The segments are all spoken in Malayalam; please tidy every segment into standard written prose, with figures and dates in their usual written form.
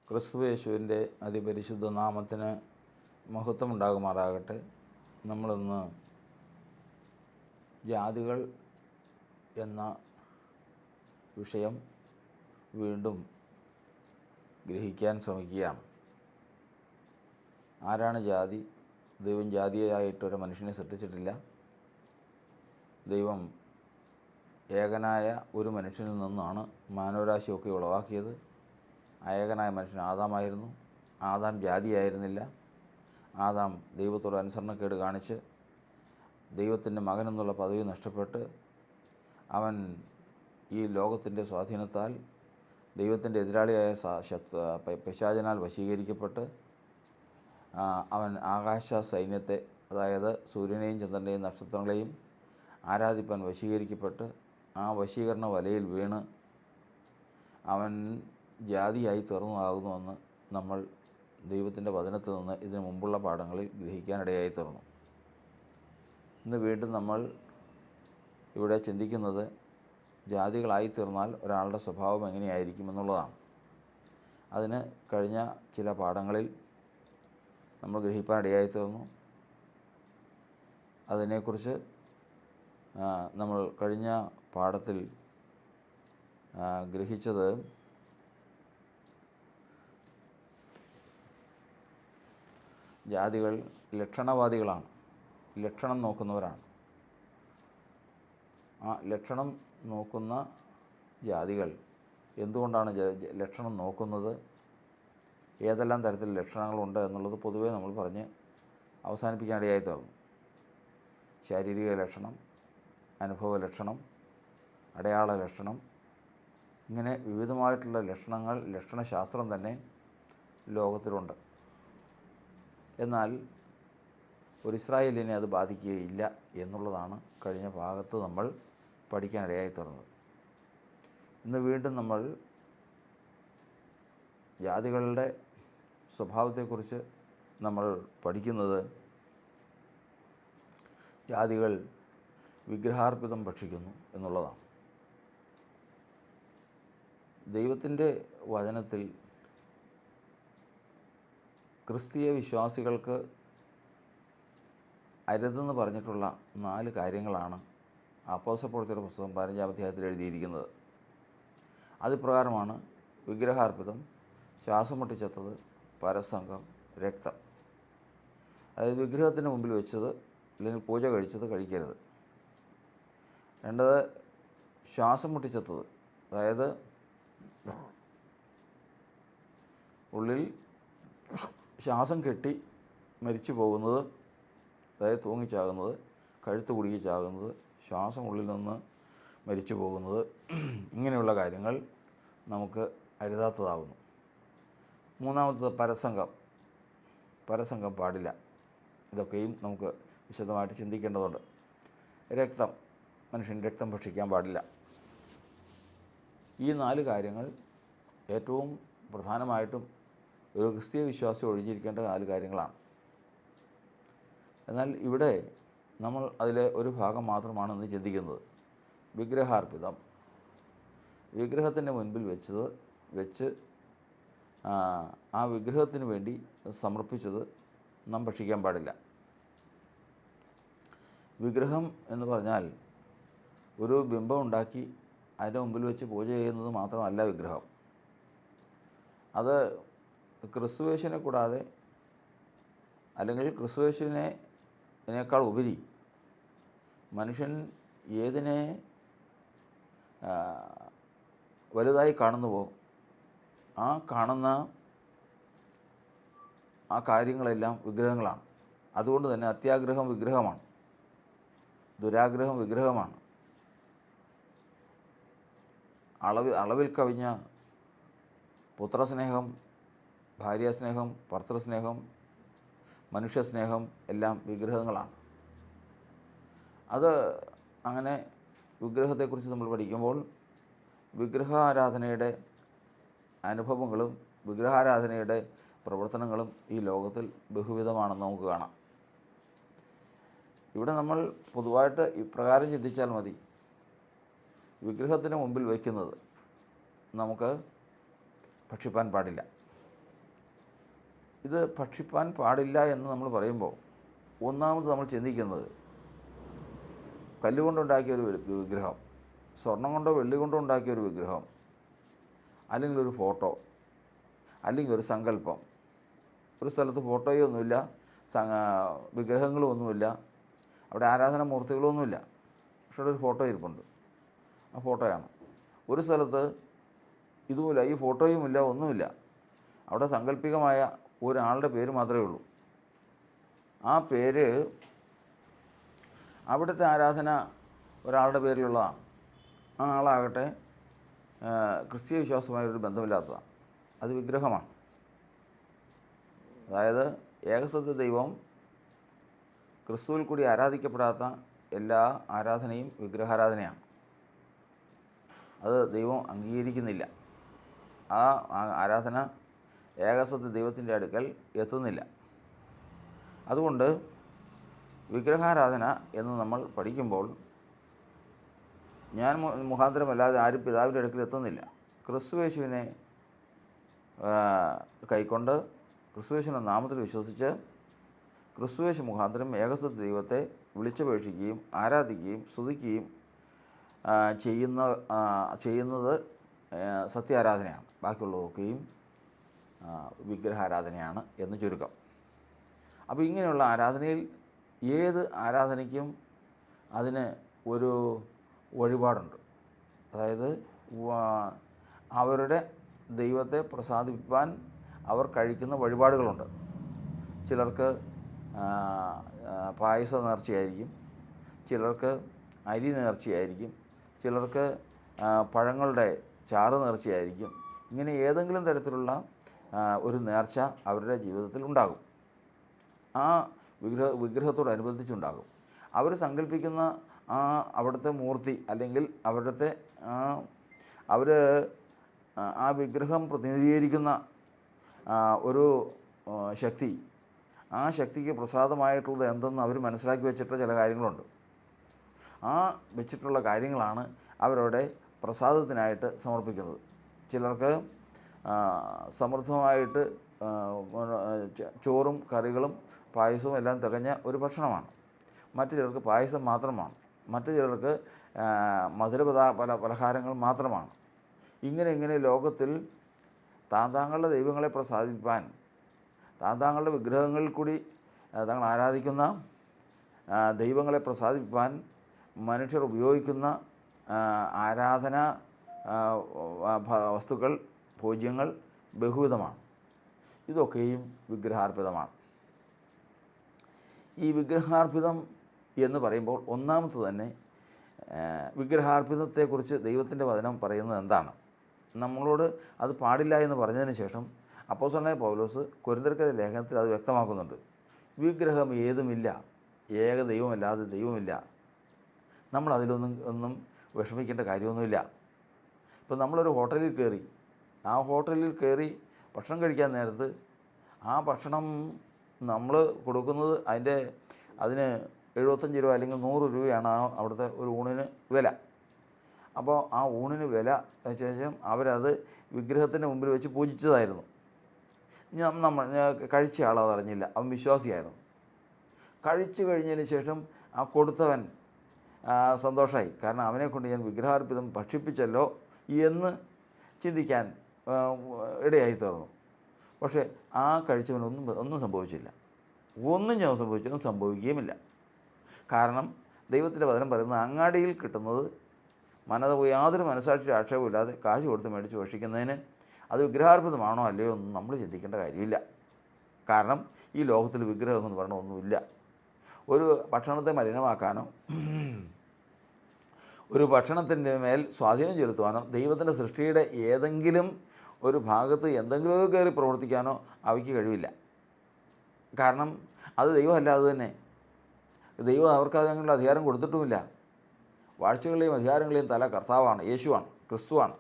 ക്രിസ്തുയേശുവിൻ്റെ അതിപരിശുദ്ധ നാമത്തിന് മഹത്വമുണ്ടാകുമാറാകട്ടെ. നമ്മളിന്ന് ജാതികൾ എന്ന വിഷയം വീണ്ടും ഗ്രഹിക്കാൻ ശ്രമിക്കുകയാണ്. ആരാണ് ജാതി? ദൈവം ജാതിയായിട്ടൊരു മനുഷ്യനെ സൃഷ്ടിച്ചിട്ടില്ല. ദൈവം ഏകനായ ഒരു മനുഷ്യനിൽ നിന്നാണ് മാനവരാശിയൊക്കെ ഉളവാക്കിയത്. ആ ഏകനായ മനുഷ്യൻ ആദാമായിരുന്നു. ആദാം ജാതിയായിരുന്നില്ല. ആദാം ദൈവത്തോട് അനുസരണക്കേട് കാണിച്ച് ദൈവത്തിൻ്റെ മകനെന്നുള്ള പദവി നഷ്ടപ്പെട്ട് അവൻ ഈ ലോകത്തിൻ്റെ സ്വാധീനത്താൽ ദൈവത്തിൻ്റെ എതിരാളിയായ പിശാചനാൽ വശീകരിക്കപ്പെട്ട് അവൻ ആകാശ സൈന്യത്തെ, അതായത് സൂര്യനെയും ചന്ദ്രനെയും നക്ഷത്രങ്ങളെയും ആരാധിപ്പാൻ വശീകരിക്കപ്പെട്ട് ആ വശീകരണ വലയിൽ വീണ് അവൻ ജാതിയായി തീർന്നതാകുന്നുവെന്ന് നമ്മൾ ദൈവത്തിൻ്റെ വചനത്തിൽ നിന്ന് ഇതിനു മുമ്പുള്ള പാഠങ്ങളിൽ ഗ്രഹിക്കാനിടയായി തീർന്നു. ഇന്ന് വീണ്ടും നമ്മൾ ഇവിടെ ചിന്തിക്കുന്നത് ജാതികളായിത്തീർന്നാൽ ഒരാളുടെ സ്വഭാവം എങ്ങനെയായിരിക്കും എന്നുള്ളതാണ്. അതിന് കഴിഞ്ഞ ചില പാഠങ്ങളിൽ നമ്മൾ ഗ്രഹിക്കാനിടയായി തീർന്നു. അതിനെക്കുറിച്ച് നമ്മൾ കഴിഞ്ഞ പാഠത്തിൽ ഗ്രഹിച്ചത് ജാതികൾ ലക്ഷണവാദികളാണ്, ലക്ഷണം നോക്കുന്നവരാണ്. ആ ലക്ഷണം നോക്കുന്ന ജാതികൾ എന്തുകൊണ്ടാണ് ലക്ഷണം നോക്കുന്നത്, ഏതെല്ലാം തരത്തിൽ ലക്ഷണങ്ങളുണ്ട് എന്നുള്ളത് പൊതുവേ നമ്മൾ പറഞ്ഞ് അവസാനിപ്പിക്കാനിടയായി തീർന്നു. ശാരീരിക ലക്ഷണം, അനുഭവ ലക്ഷണം, അടയാള ലക്ഷണം, ഇങ്ങനെ വിവിധമായിട്ടുള്ള ലക്ഷണങ്ങൾ, ലക്ഷണശാസ്ത്രം തന്നെ ലോകത്തിലുണ്ട്. എന്നാൽ ഒരു ഇസ്രായേലിനെ അത് ബാധിക്കുകയില്ല എന്നുള്ളതാണ് കഴിഞ്ഞ ഭാഗത്ത് നമ്മൾ പഠിക്കാനിടയായി തീർന്നത്. ഇന്ന് വീണ്ടും നമ്മൾ ജാതികളുടെ സ്വഭാവത്തെക്കുറിച്ച് നമ്മൾ പഠിക്കുന്നത് ജാതികൾ വിഗ്രഹാർപ്പിതം ഭക്ഷിക്കുന്നു എന്നുള്ളതാണ്. ദൈവത്തിൻ്റെ വചനത്തിൽ ക്രിസ്തീയ വിശ്വാസികൾക്ക് അരുതെന്ന് പറഞ്ഞിട്ടുള്ള 4 കാര്യങ്ങളാണ് അപ്പോസ്തലപ്രവൃത്തിയുടെ പുസ്തകം 15-ാം അധ്യായത്തിൽ എഴുതിയിരിക്കുന്നത്. അതുപ്രകാരമാണ് വിഗ്രഹാർപ്പിതം, ശ്വാസം മുട്ടിച്ചത്തത്, പരസംഗം, രക്തം. അതായത് വിഗ്രഹത്തിന് മുമ്പിൽ വെച്ചത് അല്ലെങ്കിൽ പൂജ കഴിച്ചത് കഴിക്കരുത്. രണ്ടത് ശ്വാസം മുട്ടിച്ചത്തത്, അതായത് ഉള്ളിൽ ശ്വാസം കെട്ടി മരിച്ചു പോകുന്നത്, അതായത് തൂങ്ങിച്ചാകുന്നത്, കഴുത്ത് കുടുങ്ങി ചാകുന്നത്, ശ്വാസം ഉള്ളിൽ നിന്ന് മരിച്ചു പോകുന്നത്, ഇങ്ങനെയുള്ള കാര്യങ്ങൾ നമുക്ക് അരുതാത്തതാകുന്നു. മൂന്നാമത്തത് പരസംഗം പാടില്ല. ഇതൊക്കെയും നമുക്ക് വിശദമായിട്ട് ചിന്തിക്കേണ്ടതുണ്ട്. രക്തം, മനുഷ്യൻ രക്തം ഭക്ഷിക്കാൻ പാടില്ല. ഈ 4 കാര്യങ്ങൾ ഏറ്റവും പ്രധാനമായിട്ടും ഒരു ക്രിസ്തീയ വിശ്വാസി ഒഴിഞ്ഞിരിക്കേണ്ട 4 കാര്യങ്ങളാണ്. എന്നാൽ ഇവിടെ നമ്മൾ അതിലെ ഒരു ഭാഗം മാത്രമാണ് ഇന്ന് ചിന്തിക്കുന്നത്. വിഗ്രഹാർപ്പിതം, വിഗ്രഹത്തിൻ്റെ മുൻപിൽ വെച്ച് ആ വിഗ്രഹത്തിന് വേണ്ടി സമർപ്പിച്ചത് നാം ഭക്ഷിക്കാൻ പാടില്ല. വിഗ്രഹം എന്ന് പറഞ്ഞാൽ ഒരു ബിംബം ഉണ്ടാക്കി അതിൻ്റെ മുമ്പിൽ വെച്ച് പൂജ ചെയ്യുന്നത് മാത്രമല്ല വിഗ്രഹം. അത് ക്രിസ്തുയേശുവിനെ കൂടാതെ, അല്ലെങ്കിൽ ക്രിസ്തുയേശുവിനേക്കാൾ ഉപരി മനുഷ്യൻ ഏതിനെ വലുതായി കാണുന്നുവോ ആ കാണുന്ന ആ കാര്യങ്ങളെല്ലാം വിഗ്രഹങ്ങളാണ്. അതുകൊണ്ട് തന്നെ അത്യാഗ്രഹം വിഗ്രഹമാണ്, ദുരാഗ്രഹം വിഗ്രഹമാണ്. അളവിൽ കവിഞ്ഞ പുത്രസ്നേഹം, ഭാര്യാസ്നേഹം, ഭർത്തൃസ്നേഹം, മനുഷ്യസ്നേഹം എല്ലാം വിഗ്രഹങ്ങളാണ്. അത് അങ്ങനെ വിഗ്രഹത്തെക്കുറിച്ച് നമ്മൾ പഠിക്കുമ്പോൾ വിഗ്രഹാരാധനയുടെ അനുഭവങ്ങളും വിഗ്രഹാരാധനയുടെ പ്രവർത്തനങ്ങളും ഈ ലോകത്തിൽ ബഹുവിധമാണെന്ന് നമുക്ക് കാണാം. ഇവിടെ നമ്മൾ പൊതുവായിട്ട് ഇപ്രകാരം ചിന്തിച്ചാൽ മതി. വിഗ്രഹത്തിന് മുമ്പിൽ വയ്ക്കുന്നത് നമുക്ക് ഭക്ഷിപ്പാൻ പാടില്ല. ഇത് ഭക്ഷിപ്പാൻ പാടില്ല എന്ന് നമ്മൾ പറയുമ്പോൾ ഒന്നാമത് നമ്മൾ ചിന്തിക്കുന്നത് കല്ലുകൊണ്ടുണ്ടാക്കിയ ഒരു വിഗ്രഹം, സ്വർണം കൊണ്ടോ വെള്ളി കൊണ്ടോ ഉണ്ടാക്കിയ ഒരു വിഗ്രഹം, അല്ലെങ്കിൽ ഒരു ഫോട്ടോ, അല്ലെങ്കിൽ ഒരു സങ്കല്പം. ഒരു സ്ഥലത്ത് ഫോട്ടോയൊന്നുമില്ല, വിഗ്രഹങ്ങളും ഒന്നുമില്ല, അവിടെ ആരാധനാമൂർത്തികളൊന്നുമില്ല, പക്ഷേ അവിടെ ഒരു ഫോട്ടോ ഇരിപ്പുണ്ട്, ആ ഫോട്ടോയാണ്. ഒരു സ്ഥലത്ത് ഇതുമില്ല, ഈ ഫോട്ടോയുമില്ല, ഒന്നുമില്ല, അവിടെ സാങ്കല്പികമായ ഒരാളുടെ പേര് മാത്രമേ ഉള്ളൂ. ആ പേര് അവിടുത്തെ ആരാധന ഒരാളുടെ പേരിലുള്ളതാണ്. ആ ആളാകട്ടെ ക്രിസ്തീയ വിശ്വാസമായൊരു ബന്ധമില്ലാത്തതാണ്, അത് വിഗ്രഹമാണ്. അതായത് ഏകസത്യ ദൈവം ക്രിസ്തുവിൽ കൂടി ആരാധിക്കപ്പെടാത്ത എല്ലാ ആരാധനയും വിഗ്രഹാരാധനയാണ്. അത് ദൈവം അംഗീകരിക്കുന്നില്ല. ആ ആരാധന ഏകസത്യ ദൈവത്തിൻ്റെ അടുക്കൽ എത്തുന്നില്ല. അതുകൊണ്ട് വിഗ്രഹാരാധന എന്ന് നമ്മൾ പഠിക്കുമ്പോൾ ഞാൻ മുഖാന്തരമല്ലാതെ ആരും പിതാവിൻ്റെ അടുക്കൽ എത്തുന്നില്ല. ക്രിസ്തുയേശുവിനെ കൈക്കൊണ്ട് ക്രിസ്തുയേശുവിൻ്റെ നാമത്തിൽ വിശ്വസിച്ച് ക്രിസ്തുയേശു മുഖാന്തരം ഏകസത്യ ദൈവത്തെ വിളിച്ചപേക്ഷിക്കുകയും ആരാധിക്കുകയും സ്തുതിക്കുകയും ചെയ്യുന്നത് സത്യാരാധനയാണ്. ബാക്കിയുള്ളതൊക്കെയും വിഗ്രഹാരാധനയാണ് എന്ന് ചുരുക്കം. അപ്പോൾ ഇങ്ങനെയുള്ള ആരാധനയിൽ ഏത് ആരാധനയ്ക്കും അതിന് ഒരു വഴിപാടുണ്ട്. അതായത് അവരുടെ ദൈവത്തെ പ്രസാദിപ്പിക്കാൻ അവർ കഴിക്കുന്ന വഴിപാടുകളുണ്ട്. ചിലർക്ക് പായസ നേർച്ചയായിരിക്കും, ചിലർക്ക് അരി നേർച്ചയായിരിക്കും, ചിലർക്ക് പഴങ്ങളുടെ ചാറ് നേർച്ചയായിരിക്കും. ഇങ്ങനെ ഏതെങ്കിലും തരത്തിലുള്ള ഒരു നേർച്ച അവരുടെ ജീവിതത്തിൽ ഉണ്ടാകും. ആ വിഗ്രഹത്തോടനുബന്ധിച്ചുണ്ടാകും. അവർ സങ്കല്പിക്കുന്ന അവിടുത്തെ മൂർത്തി അല്ലെങ്കിൽ അവിടുത്തെ അവർ ആ വിഗ്രഹം പ്രതിനിധീകരിക്കുന്ന ഒരു ശക്തി, ആ ശക്തിക്ക് പ്രസാദമായിട്ടുള്ളത് എന്തെന്ന് അവർ മനസ്സിലാക്കി വെച്ചിട്ടുള്ള ചില കാര്യങ്ങളുണ്ട്. ആ വെച്ചിട്ടുള്ള കാര്യങ്ങളാണ് അവരുടെ പ്രസാദത്തിനായിട്ട് സമർപ്പിക്കുന്നത്. ചിലർക്ക് സമൃദ്ധമായിട്ട് ചോറും കറികളും പായസവും എല്ലാം തികഞ്ഞ ഒരു ഭക്ഷണമാണ്. മറ്റു ചിലർക്ക് പായസം മാത്രമാണ്, മറ്റു ചിലർക്ക് പലഹാരങ്ങൾ മാത്രമാണ്. ഇങ്ങനെ ലോകത്തിൽ താങ്കളുടെ ദൈവങ്ങളെ പ്രസാദിപ്പാൻ, താങ്കളുടെ വിഗ്രഹങ്ങളിൽ കൂടി തങ്ങൾ ആരാധിക്കുന്ന ദൈവങ്ങളെ പ്രസാദിപ്പാൻ മനുഷ്യർ ഉപയോഗിക്കുന്ന ആരാധന വസ്തുക്കൾ, പൂജ്യങ്ങൾ ബഹുവിധമാണ്. ഇതൊക്കെയും വിഗ്രഹാർപ്പിതമാണ്. ഈ വിഗ്രഹാർപ്പിതം എന്ന് പറയുമ്പോൾ ഒന്നാമത് തന്നെ വിഗ്രഹാർപ്പിതത്തെക്കുറിച്ച് ദൈവത്തിൻ്റെ വചനം പറയുന്നത് എന്താണ്? നമ്മളോട് അത് പാടില്ല എന്ന് പറഞ്ഞതിന് ശേഷം അപ്പോസ്തലനായ പൗലോസ് കൊരിന്ത്യർക്കെഴുതിയ ലേഖനത്തിൽ അത് വ്യക്തമാക്കുന്നുണ്ട്. വിഗ്രഹം ഏതുമില്ല, ഏക ദൈവമല്ലാതെ ദൈവമില്ല. നമ്മൾ അതിലൊന്നും വിഷമിക്കേണ്ട കാര്യമൊന്നുമില്ല. ഇപ്പം നമ്മളൊരു ഹോട്ടലിൽ കയറി, ആ ഹോട്ടലിൽ കയറി ഭക്ഷണം കഴിക്കാൻ നേരത്ത് ആ ഭക്ഷണം നമ്മൾ കൊടുക്കുന്നത് അതിന് 75 രൂപ അല്ലെങ്കിൽ 100 രൂപയാണ് അവിടുത്തെ ഒരു ഊണിന് വില. അപ്പോൾ ആ ഊണിന് വില ശേഷം അവരത് വിഗ്രഹത്തിൻ്റെ മുമ്പിൽ വെച്ച് പൂജിച്ചതായിരുന്നു. നമ്മൾ കഴിച്ച ആളത് അറിഞ്ഞില്ല, അവൻ വിശ്വാസിയായിരുന്നു. കഴിച്ചു കഴിഞ്ഞതിന് ശേഷം ആ കൊടുത്തവൻ സന്തോഷമായി, കാരണം അവനെക്കൊണ്ട് ഞാൻ വിഗ്രഹാർപ്പിതം ഭക്ഷിപ്പിച്ചല്ലോ എന്ന് ചിന്തിക്കാൻ ഇടയായി തീർന്നു. പക്ഷേ ആ കഴിച്ചവനൊന്നും സംഭവിച്ചില്ല, ഒന്നും സംഭവിക്കുകയുമില്ല. കാരണം ദൈവത്തിൻ്റെ വചനം പറയുന്നത് അങ്ങാടിയിൽ കിട്ടുന്നത് യാതൊരു മനസ്സാക്ഷി ആക്ഷേപമില്ലാതെ കാശ് കൊടുത്ത് മേടിച്ച് ഭക്ഷിക്കുന്നതിന് അത് വിഗ്രഹാർപ്പിതമാണോ അല്ലയോ ഒന്നും നമ്മൾ ചിന്തിക്കേണ്ട കാര്യമില്ല. കാരണം ഈ ലോകത്തിൽ വിഗ്രഹം എന്ന് പറഞ്ഞ ഒന്നുമില്ല. ഒരു ഭക്ഷണത്തെ മലിനമാക്കാനോ ഒരു ഭക്ഷണത്തിൻ്റെ മേൽ സ്വാധീനം ചെലുത്തുവാനോ ദൈവത്തിൻ്റെ സൃഷ്ടിയുടെ ഏതെങ്കിലും ഒരു ഭാഗത്ത് എന്തെങ്കിലും കയറി പ്രവർത്തിക്കാനോ അവയ്ക്ക് കഴിവില്ല. കാരണം അത് ദൈവമല്ലാതെ തന്നെ, ദൈവം അവർക്ക് അതിനുള്ള അധികാരം കൊടുത്തിട്ടുമില്ല. വാഴ്ചകളെയും അധികാരങ്ങളെയും തല കർത്താവാണ്, യേശുവാണ്, ക്രിസ്തുവാണ്.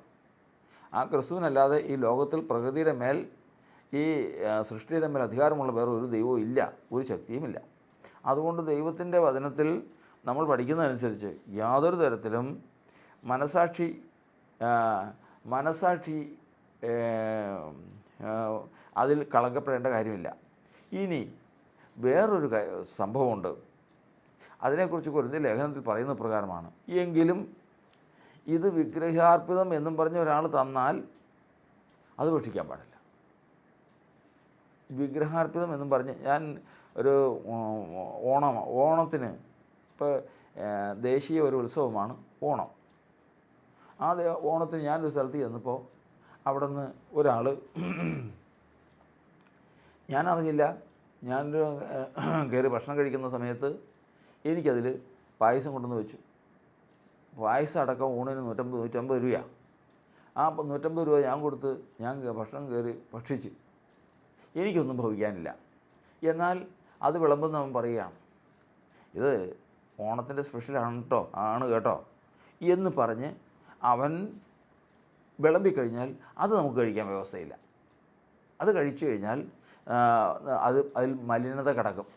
ആ ക്രിസ്തുവിനല്ലാതെ ഈ ലോകത്തിൽ പ്രകൃതിയുടെ മേൽ, ഈ സൃഷ്ടിയുടെ മേൽ അധികാരമുള്ള വേറെ ഒരു ദൈവവും ഇല്ല, ഒരു ശക്തിയുമില്ല. അതുകൊണ്ട് ദൈവത്തിൻ്റെ വചനത്തിൽ നമ്മൾ പഠിക്കുന്നതനുസരിച്ച് യാതൊരു തരത്തിലും മനസാക്ഷി അതിൽ കളങ്കപ്പെടേണ്ട കാര്യമില്ല. ഇനി വേറൊരു സംഭവമുണ്ട്. അതിനെക്കുറിച്ച് കൊരിന്ത്യർ ലേഖനത്തിൽ പറയുന്ന പ്രകാരമാണ്. എങ്കിലും ഇത് വിഗ്രഹാർപ്പിതം എന്നും പറഞ്ഞ ഒരാൾ തന്നാൽ അത് ഭക്ഷിക്കാൻ പാടില്ല. വിഗ്രഹാർപ്പിതം എന്നും പറഞ്ഞ് ഞാൻ ഒരു ഓണത്തിന് ഇപ്പോൾ ദേശീയ ഒരു ഉത്സവമാണ് ഓണം. ആ ഓണത്തിന് ഞാനൊരു സ്ഥലത്ത് ചെന്നപ്പോൾ അവിടെ നിന്ന് ഒരാൾ, ഞാനറിഞ്ഞില്ല, ഞാനൊരു കയറി ഭക്ഷണം കഴിക്കുന്ന സമയത്ത് എനിക്കതിൽ പായസം കൊണ്ടുവന്ന് വെച്ചു. പായസം അടക്കം ഊണിന് 150 രൂപയാണ്. ആ 150 രൂപ ഞാൻ കൊടുത്ത് ഞാൻ ഭക്ഷണം കയറി ഭക്ഷിച്ച് എനിക്കൊന്നും ഭവിക്കാനില്ല. എന്നാൽ അത് വിളമ്പുന്നവൻ പറയുകയാണ്, ഇത് ഓണത്തിൻ്റെ സ്പെഷ്യലാണ് കേട്ടോ എന്ന് പറഞ്ഞ് അവൻ വിളമ്പിക്കഴിഞ്ഞാൽ അത് നമുക്ക് കഴിക്കാൻ വ്യവസ്ഥയില്ല. അത് കഴിച്ചു കഴിഞ്ഞാൽ അതിൽ മലിനത കിടക്കും.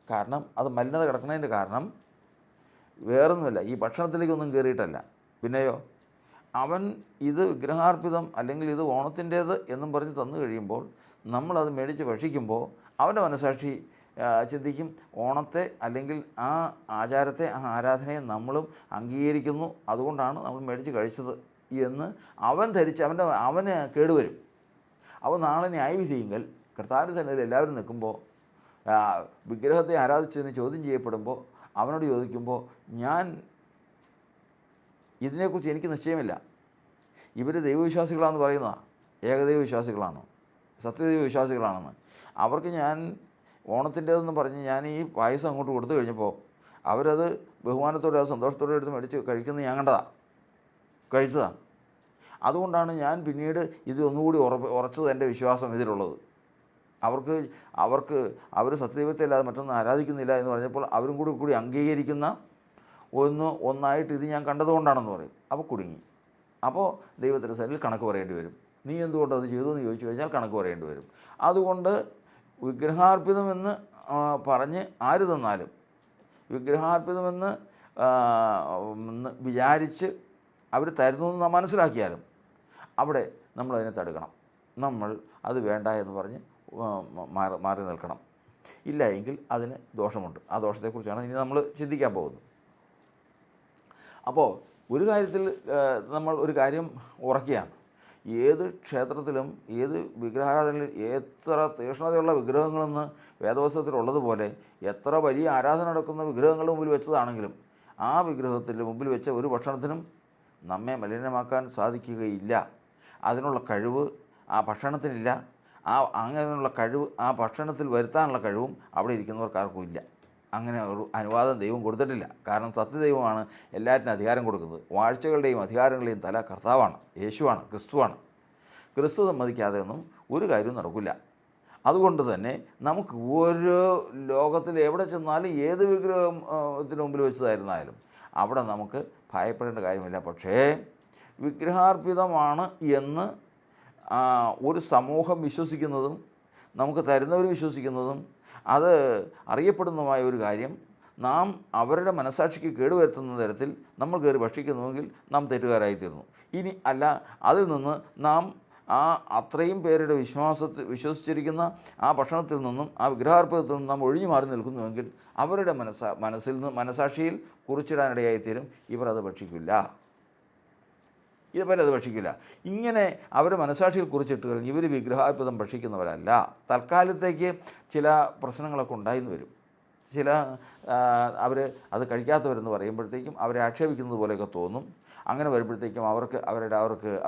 കാരണം അത് മലിനത കിടക്കുന്നതിൻ്റെ കാരണം വേറൊന്നുമില്ല, ഈ ഭക്ഷണത്തിലേക്കൊന്നും കയറിയിട്ടല്ല. പിന്നെയോ അവൻ ഇത് വിഗ്രഹാർപ്പിതം അല്ലെങ്കിൽ ഇത് ഓണത്തിൻ്റേത് എന്നും പറഞ്ഞ് തന്നു കഴിയുമ്പോൾ നമ്മളത് മേടിച്ച് ഭക്ഷിക്കുമ്പോൾ അവൻ്റെ മനസ്സാക്ഷി ചിന്തിക്കും, ഓണത്തെ അല്ലെങ്കിൽ ആ ആചാരത്തെ, ആ ആരാധനയെ നമ്മളും അംഗീകരിക്കുന്നു, അതുകൊണ്ടാണ് നമ്മൾ മേടിച്ച് കഴിച്ചത് എന്ന് അവൻ ധരിച്ച് അവന് കേടുവരും. അവൻ നാളെ ന്യായവിധിയെങ്കിൽ കർത്താവിൻ്റെ സന്നിധിയിൽ എല്ലാവരും നിൽക്കുമ്പോൾ വിഗ്രഹത്തെ ആരാധിച്ചതിന് ചോദ്യം ചെയ്യപ്പെടുമ്പോൾ അവനോട് ചോദിക്കുമ്പോൾ, ഞാൻ ഇതിനെക്കുറിച്ച് എനിക്ക് നിശ്ചയമില്ല, ഇവർ ദൈവവിശ്വാസികളാണെന്ന് പറയുന്നതാണ്, ഏകദൈവ വിശ്വാസികളാണ്, സത്യദൈവ വിശ്വാസികളാണെന്ന്. അവർക്ക് ഞാൻ ഓണത്തിൻ്റേതെന്ന് പറഞ്ഞ് ഞാൻ ഈ പായസം അങ്ങോട്ട് കൊടുത്തു കഴിഞ്ഞപ്പോൾ അവരത് ബഹുമാനത്തോടെ അത് സന്തോഷത്തോടെ എടുത്ത് മേടിച്ച് കഴിക്കുന്നത് ഞാൻ കഴിച്ചതാണ്. അതുകൊണ്ടാണ് ഞാൻ പിന്നീട് ഇത് ഒന്നുകൂടി ഉറച്ചത് എൻ്റെ വിശ്വാസം ഇതിലുള്ളത്. അവർ സത്യദൈവത്തെ അല്ലാതെ മറ്റൊന്നും ആരാധിക്കുന്നില്ല എന്ന് പറഞ്ഞപ്പോൾ അവരും കൂടി അംഗീകരിക്കുന്ന ഒന്നായിട്ട് ഇത് ഞാൻ കണ്ടതുകൊണ്ടാണെന്ന് പറയും. അപ്പോൾ കുടുങ്ങി. അപ്പോൾ ദൈവത്തിൻ്റെ സന്നിധിയിൽ കണക്ക് പറയേണ്ടി വരും. നീ എന്തുകൊണ്ട് അത് ചെയ്തു എന്ന് ചോദിച്ചു കഴിഞ്ഞാൽ കണക്ക് പറയേണ്ടി വരും. അതുകൊണ്ട് വിഗ്രഹാർപ്പിതമെന്ന് പറഞ്ഞ് ആര് തന്നാലും, വിഗ്രഹാർപ്പിതമെന്ന് വിചാരിച്ച് അവർ തരുന്നു എന്ന് മനസ്സിലാക്കിയാലും അവിടെ നമ്മളതിനെ തടുക്കണം. നമ്മൾ അത് വേണ്ട എന്ന് പറഞ്ഞ് മാറി നിൽക്കണം. ഇല്ല എങ്കിൽ അതിന് ദോഷമുണ്ട്. ആ ദോഷത്തെക്കുറിച്ചാണ് ഇനി നമ്മൾ ചിന്തിക്കാൻ പോകുന്നത്. അപ്പോൾ ഒരു കാര്യത്തിൽ നമ്മൾ ഒരു കാര്യം ഉറക്കുകയാണ്, ഏത് ക്ഷേത്രത്തിലും ഏത് വിഗ്രഹാരാധനയിലും എത്ര തീക്ഷ്ണതയുള്ള വിഗ്രഹങ്ങളെന്ന് വേദപുസ്തകത്തിലുള്ളതുപോലെ എത്ര വലിയ ആരാധന നടക്കുന്ന വിഗ്രഹങ്ങളുടെ മുമ്പിൽ വെച്ചതാണെങ്കിലും ആ വിഗ്രഹത്തിൻ്റെ മുമ്പിൽ വെച്ച ഒരു ഭക്ഷണത്തിനും നമ്മെ മലിനമാക്കാൻ സാധിക്കുകയില്ല. അതിനുള്ള കഴിവ് ആ ഭക്ഷണത്തിനില്ല. അങ്ങനെയുള്ള കഴിവ് ആ ഭക്ഷണത്തിൽ വരുത്താനുള്ള കഴിവും അവിടെ ഇരിക്കുന്നവർക്കാർക്കും ഇല്ല. അങ്ങനെ ഒരു അനുവാദം ദൈവം കൊടുത്തിട്ടില്ല. കാരണം സത്യദൈവമാണ് എല്ലാറ്റിനും അധികാരം കൊടുക്കുന്നത്. വാഴ്ചകളുടെയും അധികാരങ്ങളുടെയും തല കർത്താവാണ്, യേശുവാണ്, ക്രിസ്തുവാണ്. ക്രിസ്തു സമ്മതിക്കാതെ ഒന്നും ഒരു കാര്യവും നടക്കില്ല. അതുകൊണ്ട് തന്നെ നമുക്ക് ഓരോ ലോകത്തിൽ എവിടെ ചെന്നാലും ഏത് വിഗ്രഹത്തിന് മുമ്പിൽ വെച്ചതായിരുന്നാലും അവിടെ നമുക്ക് ഭയപ്പെടേണ്ട കാര്യമില്ല. പക്ഷേ വിഗ്രഹാർപ്പിതമാണ് എന്ന് ഒരു സമൂഹം വിശ്വസിക്കുന്നതും നമുക്ക് തരുന്നവർ വിശ്വസിക്കുന്നതും അത് അറിയപ്പെടുന്നതുമായ ഒരു കാര്യം നാം അവരുടെ മനസ്സാക്ഷിക്ക് കേടുവരുത്തുന്ന തരത്തിൽ നമ്മൾ കയറി ഭക്ഷിക്കുന്നുവെങ്കിൽ നാം തെറ്റുകാരായിത്തീരുന്നു. ഇനി അല്ല, അതിൽ നിന്ന് നാം അത്രയും പേരുടെ വിശ്വസിച്ചിരിക്കുന്ന ആ ഭക്ഷണത്തിൽ നിന്നും ആ വിഗ്രഹാർപ്പിതത്തിൽ നിന്നും നാം ഒഴിഞ്ഞു മാറി നിൽക്കുന്നുവെങ്കിൽ അവരുടെ മനസ്സാക്ഷിയിൽ കുറിച്ചിടാനിടയായിത്തീരും. ഇവർ അത് ഭക്ഷിക്കില്ല, ഇതുപോലെ അത് ഭക്ഷിക്കില്ല. ഇങ്ങനെ അവർ മനസ്സാക്ഷിയിൽ കുറിച്ചിട്ട് കഴിഞ്ഞ് ഇവർ വിഗ്രഹാർപ്പിതം ഭക്ഷിക്കുന്നവരല്ല. തൽക്കാലത്തേക്ക് ചില പ്രശ്നങ്ങളൊക്കെ ഉണ്ടായിന്ന് വരും. അവർ അത് കഴിക്കാത്തവരെന്ന് പറയുമ്പോഴത്തേക്കും അവരെ ആക്ഷേപിക്കുന്നത് പോലെയൊക്കെ തോന്നും. അങ്ങനെ വരുമ്പോഴത്തേക്കും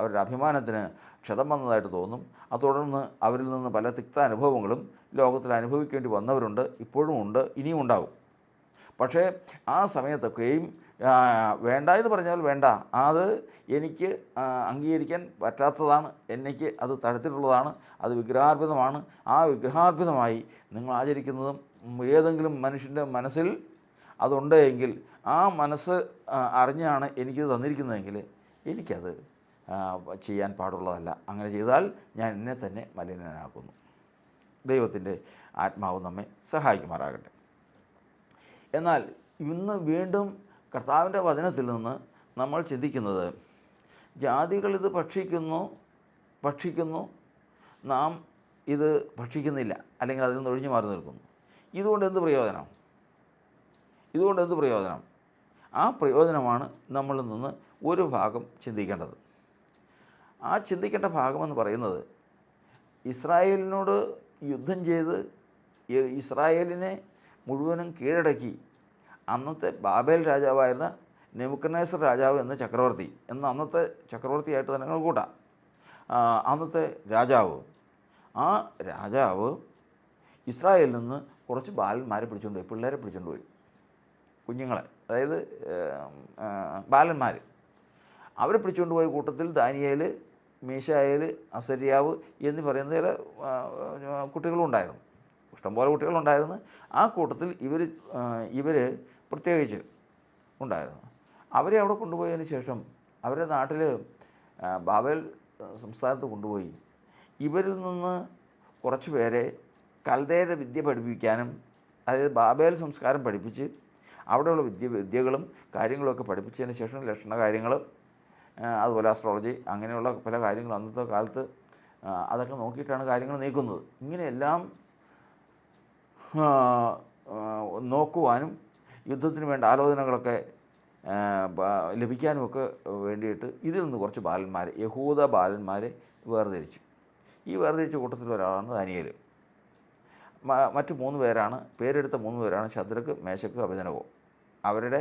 അവരുടെ അഭിമാനത്തിന് ക്ഷതം വന്നതായിട്ട് തോന്നും. അത് തുടർന്ന് അവരിൽ നിന്ന് പല തിക്ത അനുഭവങ്ങളും ലോകത്തിൽ അനുഭവിക്കേണ്ടി വന്നവരുണ്ട്, ഇപ്പോഴും ഉണ്ട്, ഇനിയും ഉണ്ടാകും. പക്ഷേ ആ സമയത്തൊക്കെയും വേണ്ട എന്ന് പറഞ്ഞാൽ വേണ്ട, അത് എനിക്ക് അംഗീകരിക്കാൻ പറ്റാത്തതാണ്, എനിക്ക് അത് തരത്തിലുള്ളതാണ്, അത് വിഗ്രഹാർപ്പിതമാണ്. ആ വിഗ്രഹാർപ്പിതമായി നിങ്ങൾ ആചരിക്കുന്നതും ഏതെങ്കിലും മനുഷ്യൻ്റെ മനസ്സിൽ അതുണ്ട് എങ്കിൽ ആ മനസ്സ് അറിഞ്ഞാണ് എനിക്കിത് തന്നിരിക്കുന്നതെങ്കിൽ എനിക്കത് ചെയ്യാൻ പാടുള്ളതല്ല. അങ്ങനെ ചെയ്താൽ ഞാൻ എന്നെ തന്നെ മലിനനാക്കുന്നു. ദൈവത്തിൻ്റെ ആത്മാവ് നമ്മെ സഹായിക്കുമാറാകട്ടെ. എന്നാൽ ഇന്ന് വീണ്ടും കർത്താവിൻ്റെ വചനത്തിൽ നിന്ന് നമ്മൾ ചിന്തിക്കുന്നത്, ജാതികളിത് ഭക്ഷിക്കുന്നു, നാം ഇത് ഭക്ഷിക്കുന്നില്ല, അല്ലെങ്കിൽ അതിൽ നിന്ന് ഒഴിഞ്ഞു മാറി നിൽക്കുന്നു. ഇതുകൊണ്ട് എന്ത് പ്രയോജനം? ഇതുകൊണ്ട് എന്ത് പ്രയോജനം? ആ പ്രയോജനമാണ് നമ്മളിൽ നിന്ന് ഒരു ഭാഗം ചിന്തിക്കേണ്ടത്. ആ ചിന്തിക്കേണ്ട ഭാഗമെന്ന് പറയുന്നത്, ഇസ്രായേലിനോട് യുദ്ധം ചെയ്ത് ഇസ്രായേലിനെ മുഴുവനും കീഴടക്കി അന്നത്തെ ബാബേൽ രാജാവായിരുന്ന നെബൂഖദ്നേസർ രാജാവ് എന്ന ചക്രവർത്തി അന്നത്തെ ചക്രവർത്തിയായിട്ട് തന്നെ നിങ്ങൾ കൂട്ടാം. അന്നത്തെ രാജാവ്, ആ രാജാവ് ഇസ്രായേലിൽ നിന്ന് കുറച്ച് ബാലന്മാരെ പിടിച്ചുകൊണ്ട് പോയി, പിള്ളേരെ പിടിച്ചുകൊണ്ട് പോയി, കുഞ്ഞുങ്ങളെ, അതായത് ബാലന്മാർ. അവരെ പിടിച്ചുകൊണ്ട് പോയ കൂട്ടത്തിൽ ദാനിയേൽ, മീശായേൽ, അസര്യാവ് എന്നീ പറയുന്ന ചില കുട്ടികളും ഉണ്ടായിരുന്നു. ഇഷ്ടംപോലെ കുട്ടികളുണ്ടായിരുന്നു. ആ കൂട്ടത്തിൽ ഇവർ പ്രത്യേകിച്ച് ഉണ്ടായിരുന്നു. അവരെ അവിടെ കൊണ്ടുപോയതിന് ശേഷം അവരെ നാട്ടിൽ ബാബേൽ സംസ്ഥാനത്ത് കൊണ്ടുപോയി ഇവരിൽ നിന്ന് കുറച്ച് പേരെ കൽദയരുടെ വിദ്യ പഠിപ്പിക്കാനും, അതായത് ബാബേൽ സംസ്കാരം പഠിപ്പിച്ച് അവിടെയുള്ള വിദ്യകളും കാര്യങ്ങളൊക്കെ പഠിപ്പിച്ചതിന് ശേഷം ലക്ഷണ കാര്യങ്ങൾ, അതുപോലെ ആസ്ട്രോളജി, അങ്ങനെയുള്ള പല കാര്യങ്ങളും അന്നത്തെ കാലത്ത് അതൊക്കെ നോക്കിയിട്ടാണ് കാര്യങ്ങൾ നീക്കുന്നത്. ഇങ്ങനെയെല്ലാം നോക്കുവാനും യുദ്ധത്തിന് വേണ്ട ആലോചനകളൊക്കെ ലഭിക്കാനുമൊക്കെ വേണ്ടിയിട്ട് ഇതിൽ നിന്ന് കുറച്ച് ബാലന്മാരെ, യഹൂദ ബാലന്മാരെ വേർതിരിച്ചു. ഈ വേർതിരിച്ച കൂട്ടത്തിൽ ഒരാളാണ് ദാനിയേൽ. മറ്റ് 3 പേരാണ്, പേരെടുത്ത 3 പേരാണ് ശദ്രക്ക്, മേശക്ക്, അബേദ്നെഗോ. അവരുടെ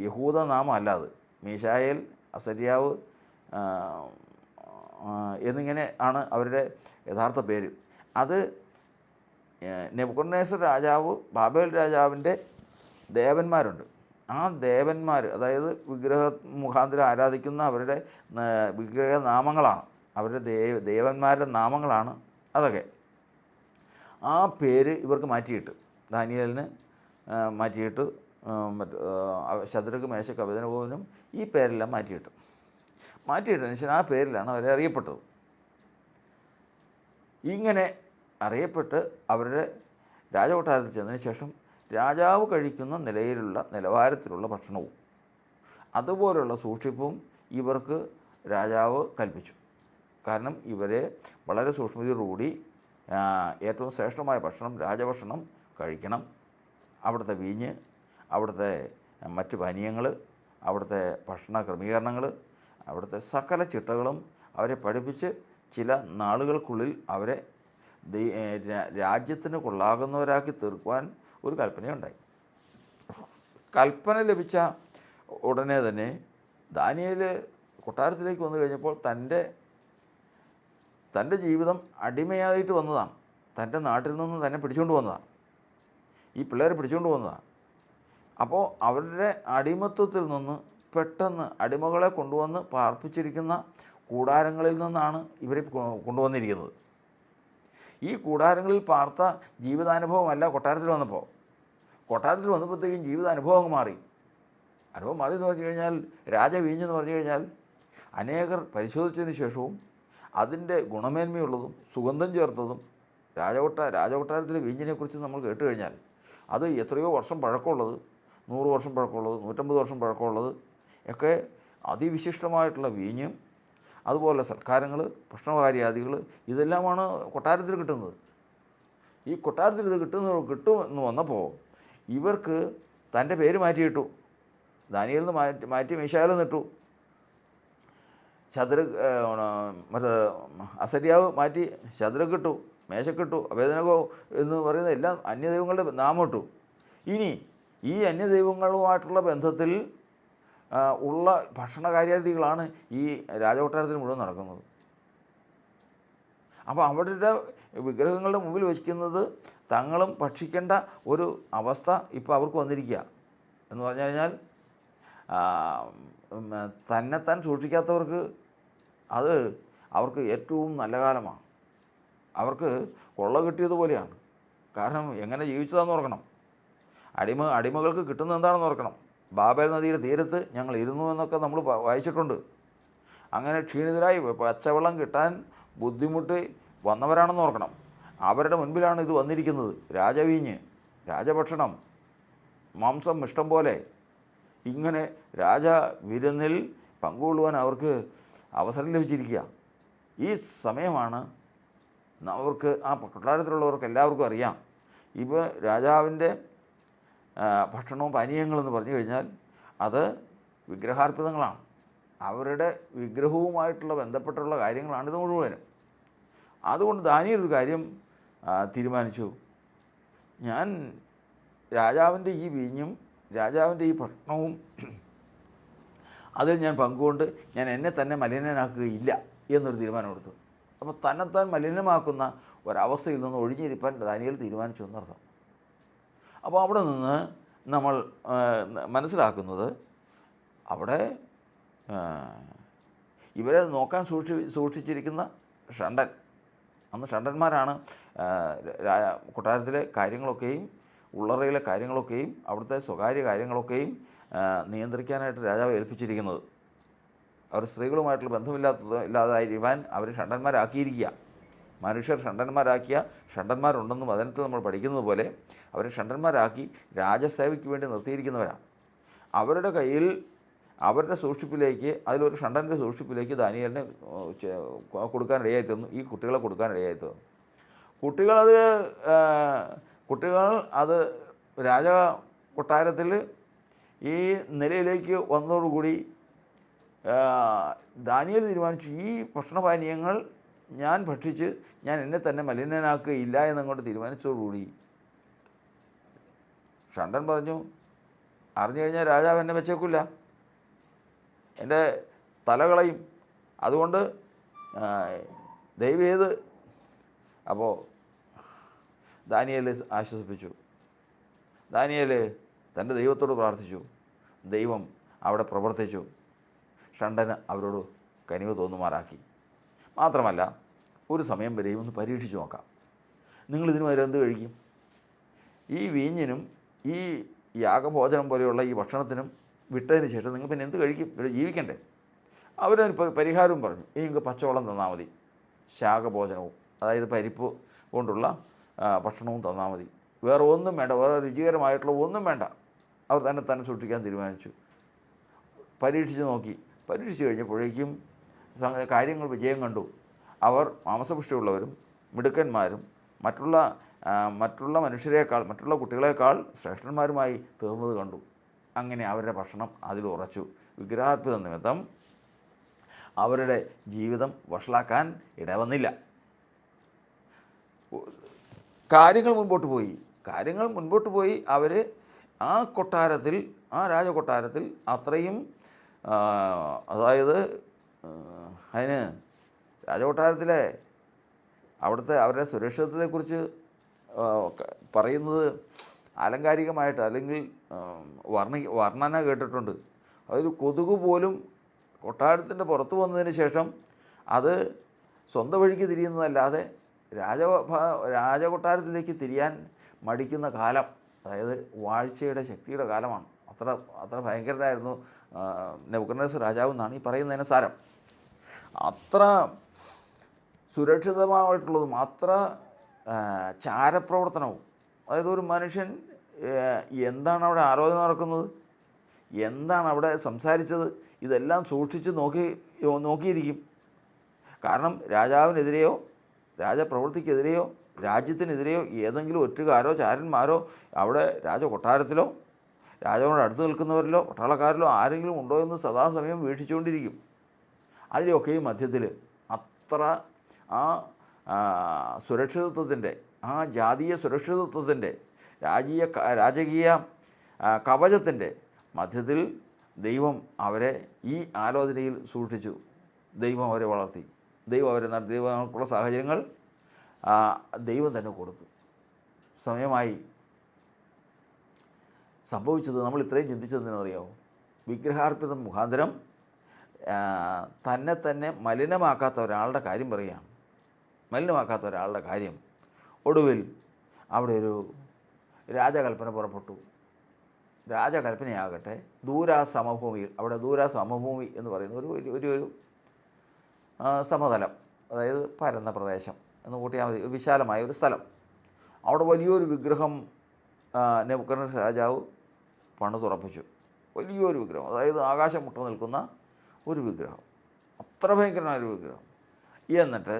യഹൂദ നാമം അല്ലാതെ മീശായേൽ, അസര്യാവ് എന്നിങ്ങനെ ആണ് അവരുടെ യഥാർത്ഥ പേര്. അത് നെബൂഖദ്നേസർ രാജാവ്, ബാബേൽ രാജാവിൻ്റെ ദേവന്മാരുണ്ട്. ആ ദേവന്മാർ, അതായത് വിഗ്രഹ മുഖാന്തരം ആരാധിക്കുന്ന അവരുടെ വിഗ്രഹനാമങ്ങളാണ്, അവരുടെ ദേവന്മാരുടെ നാമങ്ങളാണ് അതൊക്കെ. ആ പേര് ഇവർക്ക് മാറ്റിയിട്ട്, ദാനിയേലിന് മാറ്റിയിട്ട്, ശദ്രക്ക്, മേശക്ക്, അബേദ്നെഗോവിനും ഈ പേരെല്ലാം മാറ്റിയിട്ടതിന് ശേഷം ആ പേരിലാണ് അവരെ അറിയപ്പെട്ടത്. ഇങ്ങനെ അറിയപ്പെട്ട് അവരുടെ രാജകൊട്ടാരത്തിൽ ചെന്നതിന് ശേഷം രാജാവ് കഴിക്കുന്ന നിലവാരത്തിലുള്ള ഭക്ഷണവും അതുപോലുള്ള സൂക്ഷിപ്പും ഇവർക്ക് രാജാവ് കൽപ്പിച്ചു. കാരണം ഇവരെ വളരെ സൂക്ഷ്മതയോടുകൂടി ഏറ്റവും ശ്രേഷ്ഠമായ ഭക്ഷണം, രാജഭക്ഷണം കഴിക്കണം. അവിടുത്തെ വീഞ്ഞ്, അവിടുത്തെ മറ്റ് പാനീയങ്ങൾ, അവിടുത്തെ ഭക്ഷണ ക്രമീകരണങ്ങൾ, അവിടുത്തെ സകല ചിട്ടകളും അവരെ പഠിപ്പിച്ച് ചില നാളുകൾക്കുള്ളിൽ അവരെ രാജ്യത്തിന് കൊള്ളാകുന്നവരാക്കി തീർക്കുവാൻ ഒരു കൽപ്പനയുണ്ടായി. കൽപ്പന ലഭിച്ച ഉടനെ തന്നെ ദാനിയേൽ കൊട്ടാരത്തിലേക്ക് വന്നു കഴിഞ്ഞപ്പോൾ തൻ്റെ ജീവിതം അടിമയായിട്ട് വന്നതാണ്. തൻ്റെ നാട്ടിൽ നിന്ന് തന്നെ പിടിച്ചുകൊണ്ട് വന്നതാണ്, ഈ പിള്ളേരെ പിടിച്ചുകൊണ്ട് വന്നതാണ്. അപ്പോൾ അവരുടെ അടിമത്വത്തിൽ നിന്ന് പെട്ടെന്ന് അടിമകളെ കൊണ്ടുവന്ന് പാർപ്പിച്ചിരിക്കുന്ന കൂടാരങ്ങളിൽ നിന്നാണ് ഇവരെ കൊണ്ടുവന്നിരിക്കുന്നത്. ഈ കൂടാരങ്ങളിൽ പാർത്ത ജീവിതാനുഭവമല്ല കൊട്ടാരത്തിൽ വന്നപ്പോഴത്തേക്കും ജീവിതാനുഭവം മാറി. അനുഭവം മാറി എന്ന് പറഞ്ഞു കഴിഞ്ഞാൽ, രാജവീഞ്ഞെന്ന് പറഞ്ഞു കഴിഞ്ഞാൽ അനേകർ പരിശോധിച്ചതിന് ശേഷവും അതിൻ്റെ ഗുണമേന്മയുള്ളതും സുഗന്ധം ചേർത്തതും രാജകൊട്ടാരത്തിലെ വീഞ്ഞിനെക്കുറിച്ച് നമ്മൾ കേട്ട് കഴിഞ്ഞാൽ അത് എത്രയോ വർഷം പഴക്കമുള്ളത്, 100 വർഷം പഴക്കമുള്ളത്, 150 വർഷം പഴക്കമുള്ളത് ഒക്കെ അതിവിശിഷ്ടമായിട്ടുള്ള വീഞ്ഞും അതുപോലെ സൽക്കാരങ്ങൾ, ഭക്ഷണകാര്യാദികൾ ഇതെല്ലാമാണ് കൊട്ടാരത്തിൽ കിട്ടുന്നത്. ഈ കൊട്ടാരത്തിൽ ഇത് കിട്ടുമെന്ന് വന്നപ്പോൾ ഇവർക്ക് തൻ്റെ പേര് മാറ്റിയിട്ടു. ദാനിയേലിൽ നിന്ന് മാറ്റി മീശായേൽ നിട്ടു. മറ്റേ അസര്യാവ് മാറ്റി ശദ്രക്കിട്ടു, മേശക്കിട്ടു, അബേദ്നെഗോ എന്ന് പറയുന്ന എല്ലാം അന്യദൈവങ്ങളുടെ നാമം ഇട്ടു. ഇനി ഈ അന്യദൈവങ്ങളുമായിട്ടുള്ള ബന്ധത്തിൽ ഉള്ള ഭക്ഷണകാര്യാദികളാണ് ഈ രാജകൊട്ടാരത്തിൽ മുഴുവൻ നടക്കുന്നത്. അപ്പോൾ അവരുടെ വിഗ്രഹങ്ങളുടെ മുമ്പിൽ വയ്ക്കുന്നത് തങ്ങളും ഭക്ഷിക്കേണ്ട ഒരു അവസ്ഥ ഇപ്പോൾ അവർക്ക് വന്നിരിക്കുക. എന്ന് പറഞ്ഞു കഴിഞ്ഞാൽ തന്നെത്താൻ സൂക്ഷിക്കാത്തവർക്ക് അത് അവർക്ക് ഏറ്റവും നല്ല കാലമാണ്. അവർക്ക് കൊള്ള കിട്ടിയതുപോലെയാണ്. കാരണം എങ്ങനെ ജീവിച്ചതാണെന്ന് ഓർക്കണം. അടിമകൾക്ക് കിട്ടുന്നത് എന്താണെന്ന് ഓർക്കണം. ബാബേൽ നദിയുടെ തീരത്ത് ഞങ്ങൾ ഇരുന്നു എന്നൊക്കെ നമ്മൾ വായിച്ചിട്ടുണ്ട്. അങ്ങനെ ക്ഷീണിതരായി പച്ചവെള്ളം കിട്ടാൻ ബുദ്ധിമുട്ട് വന്നവരാണെന്ന് ഓർക്കണം. അവരുടെ മുൻപിലാണ് ഇത് വന്നിരിക്കുന്നത്. രാജവീഞ്ഞ്, രാജഭക്ഷണം, മാംസം ഇഷ്ടം പോലെ. ഇങ്ങനെ രാജവിരുന്നിൽ പങ്കുകൊള്ളുവാൻ അവർക്ക് അവസരം ലഭിച്ചിരിക്കുക. ഈ സമയമാണ് അവർക്ക് ആ കൊട്ടാരത്തിലുള്ളവർക്ക് എല്ലാവർക്കും അറിയാം, ഇപ്പോൾ രാജാവിൻ്റെ ഭക്ഷണവും പാനീയങ്ങളെന്ന് പറഞ്ഞു കഴിഞ്ഞാൽ അത് വിഗ്രഹാർപ്പിതങ്ങളാണ്. അവരുടെ വിഗ്രഹവുമായിട്ടുള്ള ബന്ധപ്പെട്ടുള്ള കാര്യങ്ങളാണിത് മുഴുവനും. അതുകൊണ്ട് ദാനിയേൽ ഒരു കാര്യം തീരുമാനിച്ചു. ഞാൻ രാജാവിൻ്റെ ഈ വീഞ്ഞും രാജാവിൻ്റെ ഈ ഭക്ഷണവും അതിൽ ഞാൻ പങ്കുകൊണ്ട് ഞാൻ എന്നെ തന്നെ മലിനനാക്കുകയില്ല എന്നൊരു തീരുമാനമെടുത്തു. അപ്പോൾ തന്നെത്താൻ മലിനമാക്കുന്ന ഒരവസ്ഥയിൽ നിന്ന് ഒഴിഞ്ഞിരിപ്പാൻ ദാനിയേൽ തീരുമാനിച്ചു എന്നർത്ഥം. അപ്പോൾ അവിടെ നിന്ന് നമ്മൾ മനസ്സിലാക്കുന്നത്, അവിടെ ഇവരെ നോക്കാൻ സൂക്ഷിച്ചിരിക്കുന്ന ഷണ്ടൻ, അന്ന് ഷണ്ടന്മാരാണ് കൊട്ടാരത്തിലെ കാര്യങ്ങളൊക്കെയും ഉള്ളറയിലെ കാര്യങ്ങളൊക്കെയും അവിടുത്തെ സ്വകാര്യ കാര്യങ്ങളൊക്കെയും നിയന്ത്രിക്കാനായിട്ട് രാജാവ് ഏൽപ്പിച്ചിരിക്കുന്നത്. അവർ സ്ത്രീകളുമായിട്ടുള്ള ഇല്ലാതായിരിക്കാൻ അവർ ഷണ്ടന്മാരാക്കിയിരിക്കുക. മനുഷ്യർ ഷണ്ടന്മാരാക്കിയ ഷണ്ടന്മാരുണ്ടെന്നും വചനത്തിൽ നമ്മൾ പഠിക്കുന്നത് പോലെ അവരെ ഷണ്ടന്മാരാക്കി രാജസേവയ്ക്ക് വേണ്ടി നിർത്തിയിരിക്കുന്നവരാണ്. അവരുടെ കയ്യിൽ അവരുടെ സൂക്ഷിപ്പിലേക്ക്, അതിലൊരു ഷണ്ടൻ്റെ സൂക്ഷിപ്പിലേക്ക് ദാനിയേലിനെ കൊടുക്കാനിടയായി തീർന്നു. ഈ കുട്ടികളെ കൊടുക്കാനിടയായി തീർന്നു. കുട്ടികൾ അത് രാജ കൊട്ടാരത്തിൽ ഈ നിലയിലേക്ക് വന്നതോടുകൂടി ദാനിയേൽ തീരുമാനിച്ചു, ഈ ഭക്ഷണപാനീയങ്ങൾ ഞാൻ ഭക്ഷിച്ച് ഞാൻ എന്നെ തന്നെ മലിനനാക്കുകയില്ല എന്നങ്ങോട്ട് തീരുമാനിച്ചതോടുകൂടി ഷണ്ടൻ പറഞ്ഞു, അറിഞ്ഞു കഴിഞ്ഞാൽ രാജാവ് എന്നെ വെച്ചേക്കില്ല, എൻ്റെ തലകളയും, അതുകൊണ്ട് ദൈവം അപ്പോൾ ദാനിയേൽ ആശ്വസിപ്പിച്ചു. ദാനിയേൽ തൻ്റെ ദൈവത്തോട് പ്രാർത്ഥിച്ചു. ദൈവം അവിടെ പ്രവർത്തിച്ചു. ഷണ്ടന് അവരോട് കനിവ് തോന്നുമാറാക്കി. മാത്രമല്ല, ഒരു സമയം വരെയും ഒന്ന് പരീക്ഷിച്ച് നോക്കാം. നിങ്ങളിതിനു വരെ എന്ത് കഴിക്കും? ഈ വീഞ്ഞിനും ഈ യാഗഭോജനം പോലെയുള്ള ഈ ഭക്ഷണത്തിനും വിട്ടതിന് ശേഷം നിങ്ങൾ പിന്നെ എന്ത് കഴിക്കും? ഇവിടെ ജീവിക്കണ്ടേ? അവരൊരു പരിഹാരവും പറഞ്ഞു. ഇനി നിങ്ങൾക്ക് പച്ചവെള്ളം തന്നാൽ മതി, ശാകഭോജനവും, അതായത് പരിപ്പ് കൊണ്ടുള്ള ഭക്ഷണവും തന്നാൽ മതി, വേറെ ഒന്നും വേണ്ട, വേറെ രുചികരമായിട്ടുള്ള ഒന്നും വേണ്ട. അവർ തന്നെ സൂക്ഷിക്കാൻ തീരുമാനിച്ചു. പരീക്ഷിച്ച് നോക്കി. പരീക്ഷിച്ച് കഴിഞ്ഞപ്പോഴേക്കും കാര്യങ്ങൾ വിജയം കണ്ടു. അവർ മാംസപുഷ്ടിയുള്ളവരും മിടുക്കന്മാരും മറ്റുള്ള മനുഷ്യരെക്കാൾ, മറ്റുള്ള കുട്ടികളെക്കാൾ ശ്രേഷ്ഠന്മാരുമായി തീർന്നത് കണ്ടു. അങ്ങനെ അവരുടെ ഭക്ഷണം അതിൽ ഉറച്ചു. വിഗ്രഹാർപ്പിത നിമിത്തം അവരുടെ ജീവിതം വഷളാക്കാൻ ഇടവന്നില്ല. കാര്യങ്ങൾ മുൻപോട്ട് പോയി. അവർ ആ കൊട്ടാരത്തിൽ, ആ രാജകൊട്ടാരത്തിൽ അത്രയും, അതായത് അതിന് രാജകൊട്ടാരത്തിലെ അവരുടെ സുരക്ഷിതത്വത്തെക്കുറിച്ച് പറയുന്നത് ആലങ്കാരികമായിട്ട്, അല്ലെങ്കിൽ വർണ്ണന കേട്ടിട്ടുണ്ട്. അതൊരു കൊതുക് പോലും കൊട്ടാരത്തിൻ്റെ പുറത്ത് വന്നതിന് ശേഷം അത് സ്വന്തം വഴിക്ക് തിരിയുന്നതല്ലാതെ രാജകൊട്ടാരത്തിലേക്ക് തിരിയാൻ മടിക്കുന്ന കാലം, അതായത് വാഴ്ചയുടെ ശക്തിയുടെ കാലമാണ്. അത്ര ഭയങ്കരനായിരുന്നു നെബൂഖദ്നേസർ രാജാവ് എന്നാണ് ഈ പറയുന്നതിന് സാരം. അത്ര സുരക്ഷിതമായിട്ടുള്ളതും അത്ര ചാരപ്രവർത്തനവും, അതായത് ഒരു മനുഷ്യൻ എന്താണ് അവിടെ ആലോചന നടക്കുന്നത്, എന്താണ് അവിടെ സംസാരിച്ചത്, ഇതെല്ലാം സൂക്ഷിച്ച് നോക്കിയിരിക്കും. കാരണം രാജാവിനെതിരെയോ രാജപ്രവൃത്തിക്കെതിരെയോ രാജ്യത്തിനെതിരെയോ ഏതെങ്കിലും ഒറ്റുകാരോ ചാരന്മാരോ അവിടെ രാജകൊട്ടാരത്തിലോ രാജാവിനോട് അടുത്ത് നിൽക്കുന്നവരിലോ പട്ടാളക്കാരിലോ ആരെങ്കിലും ഉണ്ടോ എന്ന് സദാസമയം വീക്ഷിച്ചുകൊണ്ടിരിക്കും. അതിലൊക്കെയും മധ്യത്തിൽ അത്ര സുരക്ഷിതത്വത്തിൻ്റെ, ജാതീയ സുരക്ഷിതത്വത്തിൻ്റെ, രാജകീയ കവചത്തിൻ്റെ മധ്യത്തിൽ ദൈവം അവരെ ഈ ആലോചനയിൽ സൂക്ഷിച്ചു. ദൈവം അവരെ വളർത്തി. ദൈവം അവരെ ദൈവങ്ങൾക്കുള്ള സാഹചര്യങ്ങൾ ദൈവം തന്നെ കൊടുത്തു. സമയമായി സംഭവിച്ചത് നമ്മൾ ഇത്രയും ചിന്തിച്ചതെന്നറിയാമോ? വിഗ്രഹാർപ്പിതം മുഖാന്തരം തന്നെ മലിനമാക്കാത്ത ഒരാളുടെ കാര്യം പറയുകയാണ്. മലിനമാക്കാത്ത ഒരാളുടെ കാര്യം. ഒടുവിൽ അവിടെ ഒരു രാജകൽപ്പന പുറപ്പെട്ടു. രാജകൽപ്പനയാകട്ടെ ദൂരാസമഭൂമിയിൽ, അവിടെ ദൂരാസമഭൂമി എന്ന് പറയുന്ന ഒരു സമതലം, അതായത് പരന്ന പ്രദേശം എന്ന് കൂട്ടിയാൽ മതി, ഒരു വിശാലമായ ഒരു സ്ഥലം. അവിടെ വലിയൊരു വിഗ്രഹം നെബൂഖദ്നേസർ രാജാവ് പണിതുറപ്പിച്ചു. വലിയൊരു വിഗ്രഹം, അതായത് ആകാശം മുട്ട നിൽക്കുന്ന ഒരു വിഗ്രഹം, അത്ര ഭയങ്കരമായൊരു വിഗ്രഹം. എന്നിട്ട്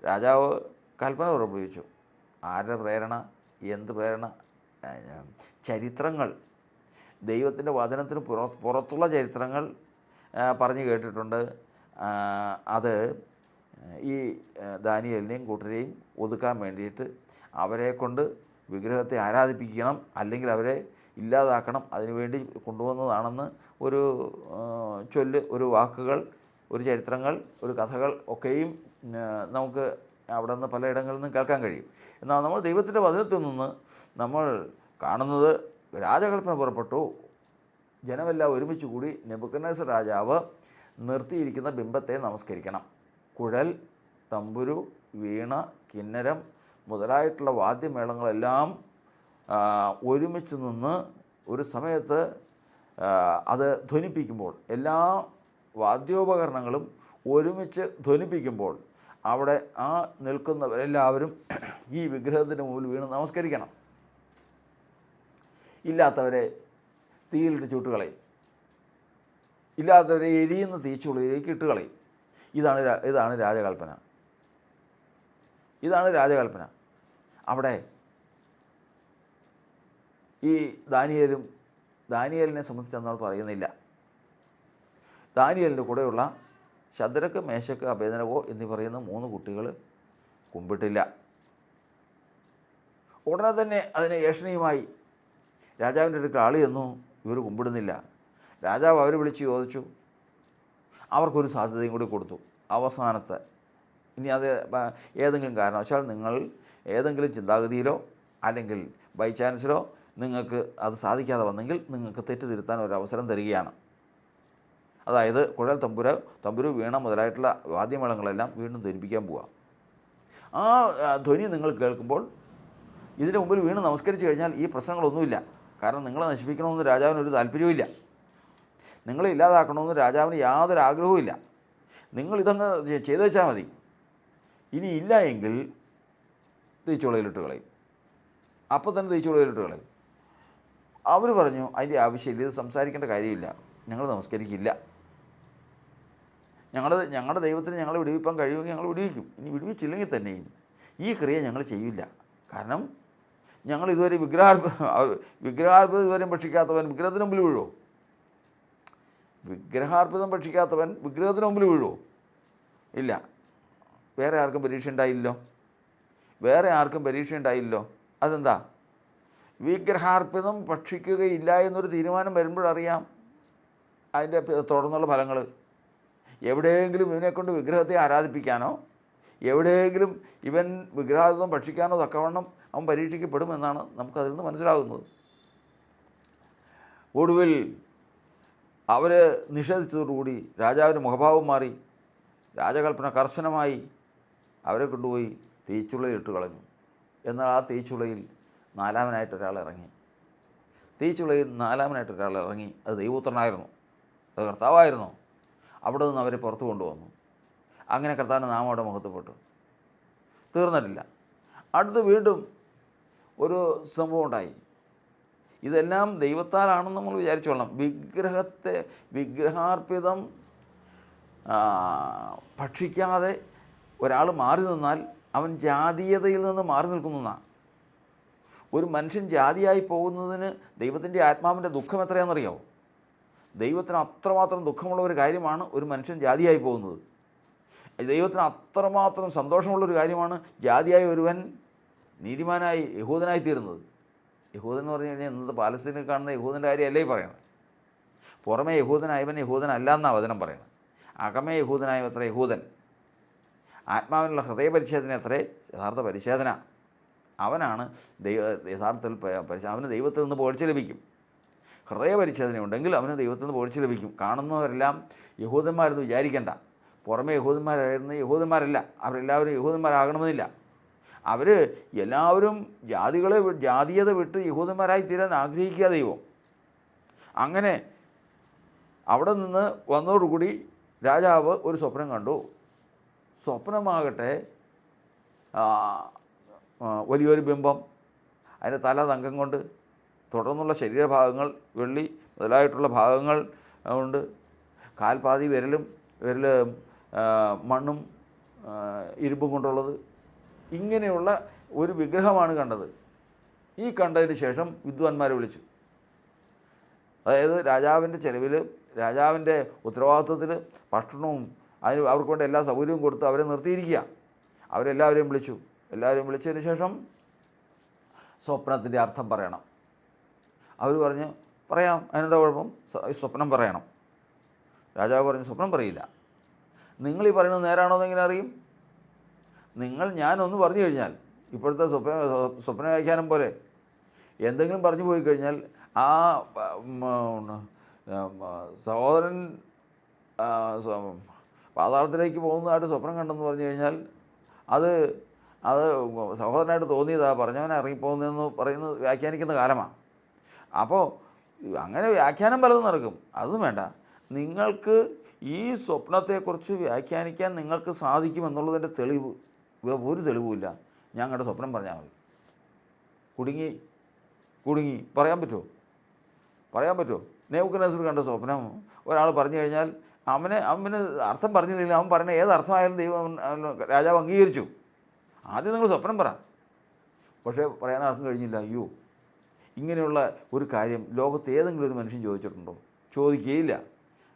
രാജാവ് കൽപ്പന പുറപ്പെടുവിച്ചു. ആരുടെ പ്രേരണ? എന്ത് പ്രേരണ? ചരിത്രങ്ങൾ, ദൈവത്തിൻ്റെ വചനത്തിന് പുറത്തുള്ള ചരിത്രങ്ങൾ പറഞ്ഞു കേട്ടിട്ടുണ്ട്. അത് ഈ ദാനിയേലിനെയും കൂട്ടരെയും ഒതുക്കാൻ വേണ്ടിയിട്ട് അവരെ കൊണ്ട് വിഗ്രഹത്തെ ആരാധിപ്പിക്കണം, അല്ലെങ്കിൽ അവരെ ഇല്ലാതാക്കണം, അതിനുവേണ്ടി കൊണ്ടുവന്നതാണെന്ന് ഒരു ചൊല്ല്, ഒരു വാക്കുകൾ, ഒരു ചരിത്രങ്ങൾ, ഒരു കഥകൾ ഒക്കെയും നമുക്ക് അവിടെ നിന്ന് പലയിടങ്ങളിൽ നിന്നും കേൾക്കാൻ കഴിയും. എന്നാൽ നമ്മൾ ദൈവത്തിൻ്റെ വചനത്തിൽ നിന്ന് നമ്മൾ കാണുന്നത് രാജകൽപ്പന പുറപ്പെട്ടു. ജനമെല്ലാം ഒരുമിച്ച് കൂടി നെബൂഖദ്നേസർ രാജാവ് നിർത്തിയിരിക്കുന്ന ബിംബത്തെ നമസ്കരിക്കണം. കുഴൽ, തമ്പുരു, വീണ, കിന്നരം മുതലായിട്ടുള്ള വാദ്യമേളങ്ങളെല്ലാം ഒരുമിച്ച് നിന്ന് ഒരു സമയത്ത് അത് ധ്വനിപ്പിക്കുമ്പോൾ, എല്ലാ വാദ്യോപകരണങ്ങളും ഒരുമിച്ച് ധ്വനിപ്പിക്കുമ്പോൾ അവിടെ ആ നിൽക്കുന്നവരെല്ലാവരും ഈ വിഗ്രഹത്തിന് മുമ്പിൽ വീണ് നമസ്കരിക്കണം. ഇല്ലാത്തവരെ തീയിലിട്ട് ചുട്ടുകളയും, ഇല്ലാത്തവരെ എരിയുന്ന തീച്ചുള്ളിലേക്ക് ഇട്ടുകളയും. ഇതാണ് രാജകൽപ്പന. ഇതാണ് രാജകൽപ്പന. അവിടെ ഈ ദാനിയേലിനെ സംബന്ധിച്ച് നമ്മൾ പറയുന്നില്ല. ദാനിയേലിൻ്റെ കൂടെയുള്ള ശദ്രക്ക്, മേശക്ക്, അബേദ്നെഗോ എന്നീ പറയുന്ന 3 കുട്ടികൾ കുമ്പിട്ടില്ല. ഉടനെ തന്നെ അതിന് ഏഷണിയുമായി രാജാവിൻ്റെ അടുക്കൽ ആൾ ചെന്നു. ഇവർ കുമ്പിടുന്നില്ല. രാജാവ് അവരെ വിളിച്ച് ചോദിച്ചു. അവർക്കൊരു സാധ്യതയും കൂടി കൊടുത്തു. അവസാനത്തെ, ഇനി അത് ഏതെങ്കിലും കാരണവശാൽ നിങ്ങൾ ഏതെങ്കിലും ചിന്താഗതിയിലോ അല്ലെങ്കിൽ ബൈ ചാൻസിലോ നിങ്ങൾക്ക് അത് സാധിക്കാതെ വന്നെങ്കിൽ നിങ്ങൾക്ക് തെറ്റ് തിരുത്താൻ ഒരു അവസരം തരികയാണ്. അതായത് കുഴൽ, തമ്പുരു, വീണ മുതലായിട്ടുള്ള വാദ്യമേളങ്ങളെല്ലാം വീണ്ടും ധരിപ്പിക്കാൻ പോവുക. ആ ധ്വനി നിങ്ങൾ കേൾക്കുമ്പോൾ ഇതിന് മുമ്പിൽ വീണ് നമസ്കരിച്ച് കഴിഞ്ഞാൽ ഈ പ്രശ്നങ്ങളൊന്നുമില്ല. കാരണം നിങ്ങളെ നശിപ്പിക്കണമെന്ന് രാജാവിനൊരു താല്പര്യവുമില്ല, നിങ്ങളെ ഇല്ലാതാക്കണമെന്ന് രാജാവിന് യാതൊരു ആഗ്രഹവുമില്ല. നിങ്ങളിതങ്ങ് ചെയ്തു വെച്ചാൽ മതി. ഇനി ഇല്ല എങ്കിൽ തീച്ചുളയിലിട്ട് കളയും. അപ്പോൾ തന്നെ തീച്ചുളയിലിട്ട് കളയും. അവർ പറഞ്ഞു അതിൻ്റെ ആവശ്യമില്ല, ഇത് സംസാരിക്കേണ്ട കാര്യമില്ല, ഞങ്ങൾ നമസ്കരിക്കില്ല. ഞങ്ങളുടെ ദൈവത്തിന് ഞങ്ങളെ വിടുവിപ്പാൻ കഴിയുമെങ്കിൽ ഞങ്ങൾ വിടുവിക്കും. ഇനി വിടുവിച്ചില്ലെങ്കിൽ തന്നെയും ഈ ക്രിയ ഞങ്ങൾ ചെയ്യില്ല. കാരണം ഞങ്ങൾ ഇതുവരെ വിഗ്രഹാർപ്പിതം ഇതുവരെ ഭക്ഷിക്കാത്തവൻ വിഗ്രഹത്തിന് മുമ്പിൽ വീഴുമോ? വിഗ്രഹാർപ്പിതം ഭക്ഷിക്കാത്തവൻ വിഗ്രഹത്തിന് മുമ്പിൽ വീഴുമോ? ഇല്ല. വേറെ ആർക്കും പരീക്ഷ ഉണ്ടായില്ലല്ലോ. അതെന്താ? വിഗ്രഹാർപ്പിതം ഭക്ഷിക്കുകയില്ല എന്നൊരു തീരുമാനം വരുമ്പോഴറിയാം അതിൻ്റെ തുടർന്നുള്ള ഫലങ്ങൾ. എവിടെയെങ്കിലും ഇവനെക്കൊണ്ട് വിഗ്രഹത്തെ ആരാധിപ്പിക്കാനോ എവിടെയെങ്കിലും ഇവൻ വിഗ്രഹാർപ്പിതം ഭക്ഷിക്കാനോ തക്കവണ്ണം അവൻ പരീക്ഷിക്കപ്പെടുമെന്നാണ് നമുക്കതിൽ നിന്ന് മനസ്സിലാകുന്നത്. ഒടുവിൽ അവർ നിഷേധിച്ചതോടുകൂടി രാജാവിൻ്റെ മുഖഭാവം മാറി. രാജകൽപ്പന കർശനമായി അവരെ കൊണ്ടുപോയി തീച്ചുളയിൽ ഇട്ട് കളഞ്ഞു. എന്നാൽ ആ തീച്ചുളയിൽ 4-മനായിട്ടൊരാൾ ഇറങ്ങി. അത് ദൈവപുത്രനായിരുന്നു, അത് കർത്താവായിരുന്നു. അവിടെ നിന്ന് അവരെ പുറത്തു കൊണ്ടുവന്നു. അങ്ങനെ കർത്താവിൻ്റെ നാമം അവിടെ മഹത്വപ്പെട്ടു. തീർന്നിട്ടില്ല. അടുത്ത് വീണ്ടും ഒരു സംഭവം ഉണ്ടായി. ഇതെല്ലാം ദൈവത്താലാണെന്ന് നമ്മൾ വിചാരിച്ചോളണം. വിഗ്രഹാർപ്പിതം ഭക്ഷിക്കാതെ ഒരാൾ മാറി നിന്നാൽ അവൻ ജാതീയതയിൽ നിന്ന് മാറി നിൽക്കുന്നതാണ്. ഒരു മനുഷ്യൻ ജാതിയായി പോകുന്നതിന് ദൈവത്തിൻ്റെ ആത്മാവിൻ്റെ ദുഃഖം എത്രയാണെന്നറിയാമോ? ദൈവത്തിന് അത്രമാത്രം ദുഃഖമുള്ള ഒരു കാര്യമാണ് ഒരു മനുഷ്യൻ ജാതിയായി പോകുന്നത്. ദൈവത്തിന് അത്രമാത്രം സന്തോഷമുള്ളൊരു കാര്യമാണ് ജാതിയായ ഒരുവൻ നീതിമാനായി യഹൂദനായി തീരുന്നത്. യഹൂദൻ എന്ന് പറഞ്ഞു കഴിഞ്ഞാൽ ഇന്നത്തെ പാലസ്തീനിൽ കാണുന്ന യഹൂദൻ്റെ കാര്യമല്ലേ ഈ പറയുന്നത്. പുറമേ യഹൂദനായവൻ യഹൂദനല്ല എന്നാണ് വചനം പറയുന്നത്. അകമേ യഹൂദനായവത്ര യഹൂദൻ. ആത്മാവിനുള്ള ഹൃദയപരിച്ഛേദന അത്രേ യഥാർത്ഥ പരിച്ഛേദന. അവനാണ് യഥാർത്ഥത്തിൽ അവന് ദൈവത്തിൽ നിന്ന് പുകഴ്ച ലഭിക്കും. ഹൃദയപരിച്ഛേദന ഉണ്ടെങ്കിൽ അവന് ദൈവത്തിൽ നിന്ന് പുകഴ്ച ലഭിക്കും. കാണുന്നവരെല്ലാം യഹൂദന്മാരെന്ന് വിചാരിക്കേണ്ട. പുറമേ യഹൂദന്മാരായിരുന്ന യഹൂദന്മാരല്ല, അവരെല്ലാവരും യഹൂദന്മാരാകണമെന്നില്ല. അവർ എല്ലാവരും ജാതീയത വിട്ട് യഹൂദന്മാരായി തീരാൻ ആഗ്രഹിക്കുക ദൈവം. അങ്ങനെ അവിടെ നിന്ന് വന്നതോടുകൂടി രാജാവ് ഒരു സ്വപ്നം കണ്ടു. സ്വപ്നമാകട്ടെ വലിയൊരു ബിംബം, അതിൻ്റെ തല തങ്കം കൊണ്ട്, തുടർന്നുള്ള ശരീരഭാഗങ്ങൾ വെള്ളി മുതലായിട്ടുള്ള ഭാഗങ്ങൾ ഉണ്ട്. കാൽപാതി വിരൽ മണ്ണും ഇരുമ്പും കൊണ്ടുള്ളത്. ഇങ്ങനെയുള്ള ഒരു വിഗ്രഹമാണ് കണ്ടത്. ഈ കണ്ടതിന് ശേഷം വിദ്വാൻമാരെ വിളിച്ചു. അതായത് രാജാവിൻ്റെ ചെലവിൽ, രാജാവിൻ്റെ ഉത്തരവാദിത്വത്തിൽ ഭക്ഷണവും അവർക്ക് വേണ്ട എല്ലാ സൗകര്യവും കൊടുത്ത് അവരെ നിർത്തിയിരിക്കുക. അവരെല്ലാവരെയും വിളിച്ചു. എല്ലാവരെയും വിളിച്ചതിന് ശേഷം സ്വപ്നത്തിൻ്റെ അർത്ഥം പറയണം. അവർ പറഞ്ഞു, പറയാം, അതിനെന്താ കുഴപ്പം, സ്വപ്നം പറയണം. രാജാവ് പറഞ്ഞു, സ്വപ്നം പറയില്ല. നിങ്ങളീ പറയുന്നത് നേരാണോ എന്നെങ്ങനെ അറിയും? ഞാനൊന്ന് പറഞ്ഞു കഴിഞ്ഞാൽ, ഇപ്പോഴത്തെ സ്വപ്ന വ്യാഖ്യാനം പോലെ എന്തെങ്കിലും പറഞ്ഞു പോയി കഴിഞ്ഞാൽ ആ സഹോദരൻ പാതാളത്തിലേക്ക് പോകുന്നതായിട്ട് സ്വപ്നം കണ്ടെന്ന് പറഞ്ഞു കഴിഞ്ഞാൽ അത് സഹോദരനായിട്ട് തോന്നിയതാ, പറഞ്ഞവനെ ഇറങ്ങിപ്പോകുന്നതെന്ന് പറയുന്നത് വ്യാഖ്യാനിക്കുന്ന കാലമാണ്. അപ്പോൾ അങ്ങനെ വ്യാഖ്യാനം പലതും നടക്കും. അതും വേണ്ട. നിങ്ങൾക്ക് ഈ സ്വപ്നത്തെക്കുറിച്ച് വ്യാഖ്യാനിക്കാൻ നിങ്ങൾക്ക് സാധിക്കുമെന്നുള്ളതിൻ്റെ തെളിവ് ഒരു തെളിവുമില്ല. ഞങ്ങളുടെ സ്വപ്നം പറഞ്ഞാൽ മതി. കുടുങ്ങി പറയാൻ പറ്റുമോ? നെബൂഖദ്നേസർ കണ്ട സ്വപ്നം ഒരാൾ പറഞ്ഞു കഴിഞ്ഞാൽ അവന് അർത്ഥം പറഞ്ഞില്ലെങ്കിൽ അവൻ പറയുന്ന ഏത് അർത്ഥമായാലും രാജാവ് അംഗീകരിച്ചു. ആദ്യം നിങ്ങൾ സ്വപ്നം പറ. പക്ഷേ പറയാൻ ആർക്കും കഴിഞ്ഞില്ല. അയ്യോ, ഇങ്ങനെയുള്ള ഒരു കാര്യം ലോകത്ത് ഏതെങ്കിലും ഒരു മനുഷ്യൻ ചോദിച്ചിട്ടുണ്ടോ? ചോദിക്കുകയില്ല.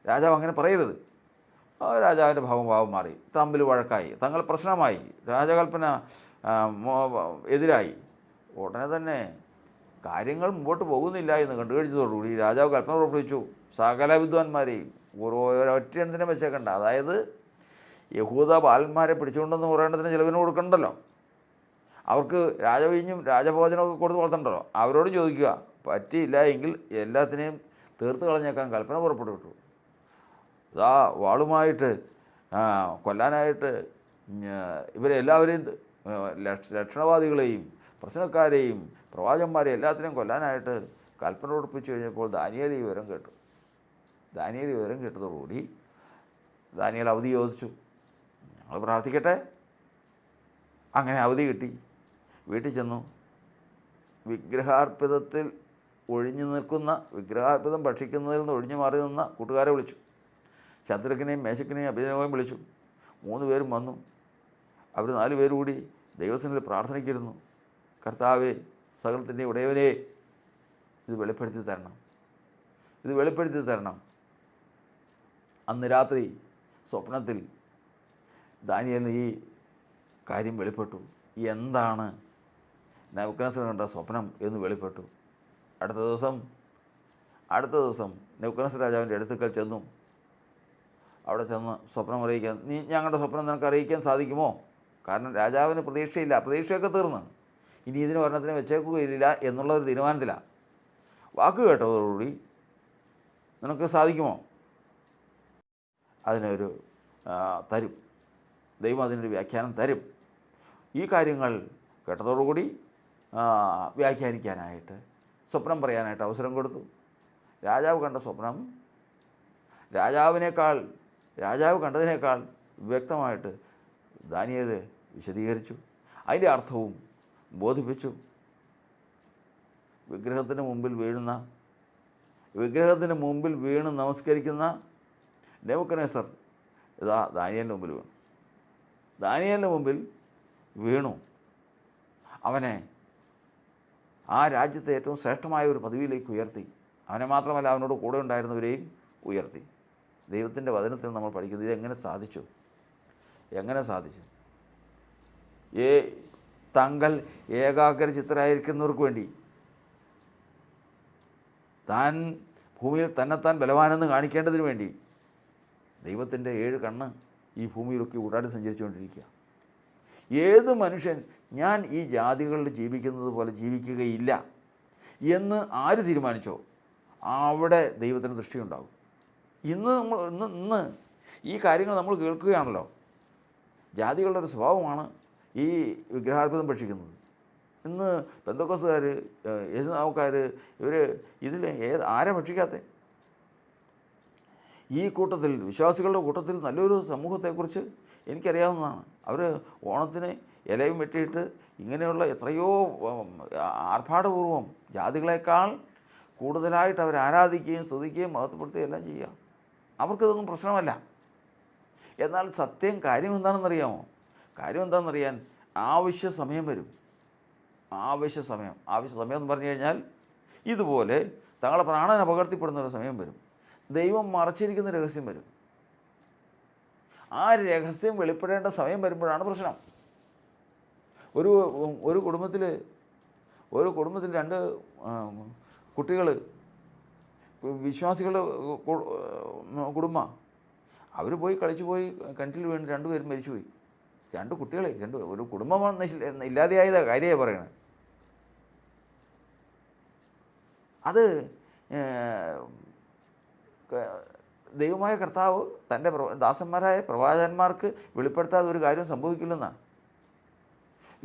രാജാവ് അങ്ങനെ പറയരുത്. രാജാവിൻ്റെ ഭാവം മാറി, തമ്മിൽ വഴക്കായി, തങ്ങൾ പ്രശ്നമായി, രാജകൽപ്പന എതിരായി. ഉടനെ തന്നെ കാര്യങ്ങൾ മുമ്പോട്ട് പോകുന്നില്ല എന്ന് കണ്ടു കഴിഞ്ഞതോടുകൂടി രാജാവ് കൽപ്പന പുറപ്പെടുവിച്ചു. സകല വിദ്വാൻമാരെയും ഒരൊറ്റ എണ്ണത്തിനെ വെച്ചേക്കണ്ട. അതായത് യഹൂദ ബാലന്മാരെ പിടിച്ചുകൊണ്ടെന്ന് പറയേണ്ടതിന് ചിലവിന് കൊടുക്കണ്ടല്ലോ. അവർക്ക് രാജവീഞ്ഞും രാജഭോജനമൊക്കെ കൊടുത്ത് വളർത്തണ്ടല്ലോ. അവരോട് ചോദിക്കുക, പറ്റിയില്ല എങ്കിൽ എല്ലാത്തിനെയും തീർത്ത് കളഞ്ഞേക്കാൻ കൽപ്പന പുറപ്പെടുവിട്ടു. ഇതാ വാളുമായിട്ട് കൊല്ലാനായിട്ട് ഇവരെല്ലാവരെയും, ലക്ഷണവാദികളെയും പ്രശ്നക്കാരെയും പ്രവാചകന്മാരെയും എല്ലാത്തിനെയും കൊല്ലാനായിട്ട് കൽപ്പന ഉറപ്പിച്ചു കഴിഞ്ഞപ്പോൾ ദാനിയേൽ ഈ വിവരം കേട്ടു. ദാനിയേൽ ഈ വിവരം കേട്ടതോടുകൂടി ദാനിയേൽ അവധി ചോദിച്ചു. ഞങ്ങൾ പ്രാർത്ഥിക്കട്ടെ. അങ്ങനെ അവധി കിട്ടി. വീട്ടിൽ ചെന്നു. വിഗ്രഹാർപ്പിതത്തിൽ ഒഴിഞ്ഞു നിൽക്കുന്ന, വിഗ്രഹാർപ്പിതം ഭക്ഷിക്കുന്നതിൽ നിന്ന് ഒഴിഞ്ഞു മാറി നിന്ന കൂട്ടുകാരെ വിളിച്ചു. ശദ്രക്കിനെയും മേശക്കിനെയും അഭിനവയും വിളിച്ചു. 3 പേരും വന്നു. അവർ 4 പേരും കൂടി ദൈവസന്നിധിയിൽ പ്രാർത്ഥനയ്ക്കിരുന്നു. കർത്താവേ, സകലത്തിൻ്റെ ഉടയവനെ, ഇത് വെളിപ്പെടുത്തി തരണം. അന്ന് രാത്രി സ്വപ്നത്തിൽ ദാനിയേലിന് ഈ കാര്യം വെളിപ്പെട്ടു. എന്താണ് നെബൂഖദ്നേസർ കണ്ട സ്വപ്നം എന്ന് വെളിപ്പെട്ടു. അടുത്ത ദിവസം നെബൂഖദ്നേസർ രാജാവിൻ്റെ അടുക്കൽ ചെന്നു. അവിടെ ചെന്ന് സ്വപ്നം അറിയിക്കാൻ, ഞങ്ങളുടെ സ്വപ്നം നിനക്ക് അറിയിക്കാൻ സാധിക്കുമോ? കാരണം രാജാവിന് പ്രതീക്ഷയൊക്കെ തീർന്ന് ഇനി ഇതിന് ഒരെണ്ണത്തിനെ വെച്ചേക്കുകയില്ല എന്നുള്ളൊരു തീരുമാനത്തിലാണ്. വാക്ക് കേട്ടതോടുകൂടി നിനക്ക് സാധിക്കുമോ? അതിനൊരു തരും, ദൈവം അതിനൊരു വ്യാഖ്യാനം തരും. ഈ കാര്യങ്ങൾ കേട്ടതോടുകൂടി വ്യാഖ്യാനിക്കാനായിട്ട്, സ്വപ്നം പറയാനായിട്ട് അവസരം കൊടുത്തു. രാജാവ് കണ്ട സ്വപ്നം രാജാവ് കണ്ടതിനേക്കാൾ വ്യക്തമായിട്ട് ദാനിയേൽ വിശദീകരിച്ചു. അതിൻ്റെ അർത്ഥവും ബോധിപ്പിച്ചു. വിഗ്രഹത്തിന് മുമ്പിൽ വീണ് നമസ്കരിക്കുന്ന നെബൂഖദ്നേസർ ഇതാ ദാനിയേലിൻ്റെ മുമ്പിൽ വീണു. അവനെ ആ രാജ്യത്തെ ഏറ്റവും ശ്രേഷ്ഠമായ ഒരു പദവിയിലേക്ക് ഉയർത്തി. അവനെ മാത്രമല്ല, അവനോട് കൂടെ ഉണ്ടായിരുന്നവരെയും ഉയർത്തി. ദൈവത്തിൻ്റെ വചനത്തിൽ നമ്മൾ പഠിക്കുന്നത് ഇതെങ്ങനെ സാധിച്ചു? തങ്ങൾ ഏകാഗ്രചിത്തരായിരിക്കുന്നവർക്ക് വേണ്ടി, താൻ ഭൂമിയിൽ തന്നെത്താൻ ബലവാനെന്ന് കാണിക്കേണ്ടതിന് വേണ്ടി ദൈവത്തിൻ്റെ 7 കണ്ണ് ഈ ഭൂമിയിലൊക്കെ ഊടാടി സഞ്ചരിച്ചുകൊണ്ടിരിക്കുക. ഏത് മനുഷ്യൻ ഞാൻ ഈ ജാതികളിൽ ജീവിക്കുന്നത് പോലെ ജീവിക്കുകയില്ല എന്ന് ആര് തീരുമാനിച്ചോ അവിടെ ദൈവത്തിന് ദൃഷ്ടിയുണ്ടാകും. ഇന്ന് ഈ കാര്യങ്ങൾ നമ്മൾ കേൾക്കുകയാണല്ലോ. ജാതികളുടെ ഒരു സ്വഭാവമാണ് ഈ വിഗ്രഹാർപ്പിതം ഭക്ഷിക്കുന്നത്. ഇന്ന് പെന്തക്കോസ്തുകാർ, യേശുനാമക്കാർ, ഇതിൽ ആരെ ഭക്ഷിക്കാത്തേ? ഈ കൂട്ടത്തിൽ, വിശ്വാസികളുടെ കൂട്ടത്തിൽ നല്ലൊരു സമൂഹത്തെക്കുറിച്ച് എനിക്കറിയാവുന്നതാണ്. അവർ ഓണത്തിന് ഇലയും വെട്ടിയിട്ട് ഇങ്ങനെയുള്ള എത്രയോ ആർഭാടപൂർവം ജാതികളെക്കാൾ കൂടുതലായിട്ട് അവർ ആരാധിക്കുകയും സ്തുതിക്കുകയും മഹത്വപ്പെടുത്തുകയും എല്ലാം ചെയ്യുക. അവർക്കിതൊന്നും പ്രശ്നമല്ല. എന്നാൽ കാര്യം എന്താണെന്നറിയാമോ? കാര്യം എന്താണെന്നറിയാൻ, ആവശ്യ സമയം വരും. ആവശ്യ സമയം എന്ന് പറഞ്ഞു കഴിഞ്ഞാൽ ഇതുപോലെ തങ്ങളുടെ പ്രാണൻ അപകടത്തിൽപ്പെടുന്ന ഒരു സമയം വരും. ദൈവം മറച്ചിരിക്കുന്ന രഹസ്യം വരും. ആ രഹസ്യം വെളിപ്പെടേണ്ട സമയം വരുമ്പോഴാണ് പ്രശ്നം. ഒരു കുടുംബത്തിൽ രണ്ട് കുട്ടികൾ, വിശ്വാസികളുടെ കുടുംബം, അവർ കളിച്ചു പോയി കിണറ്റിൽ വീണ് രണ്ടുപേരും മരിച്ചുപോയി. രണ്ട് കുട്ടികളെ, ഒരു കുടുംബമാണ് ഇല്ലാതെയായത് കാര്യമായി പറയണത്. അത് ദൈവമായ കർത്താവ് തൻ്റെ ദാസന്മാരായ പ്രവാചകന്മാർക്ക് വെളിപ്പെടുത്താതെ ഒരു കാര്യം സംഭവിക്കില്ലെന്നാണ്.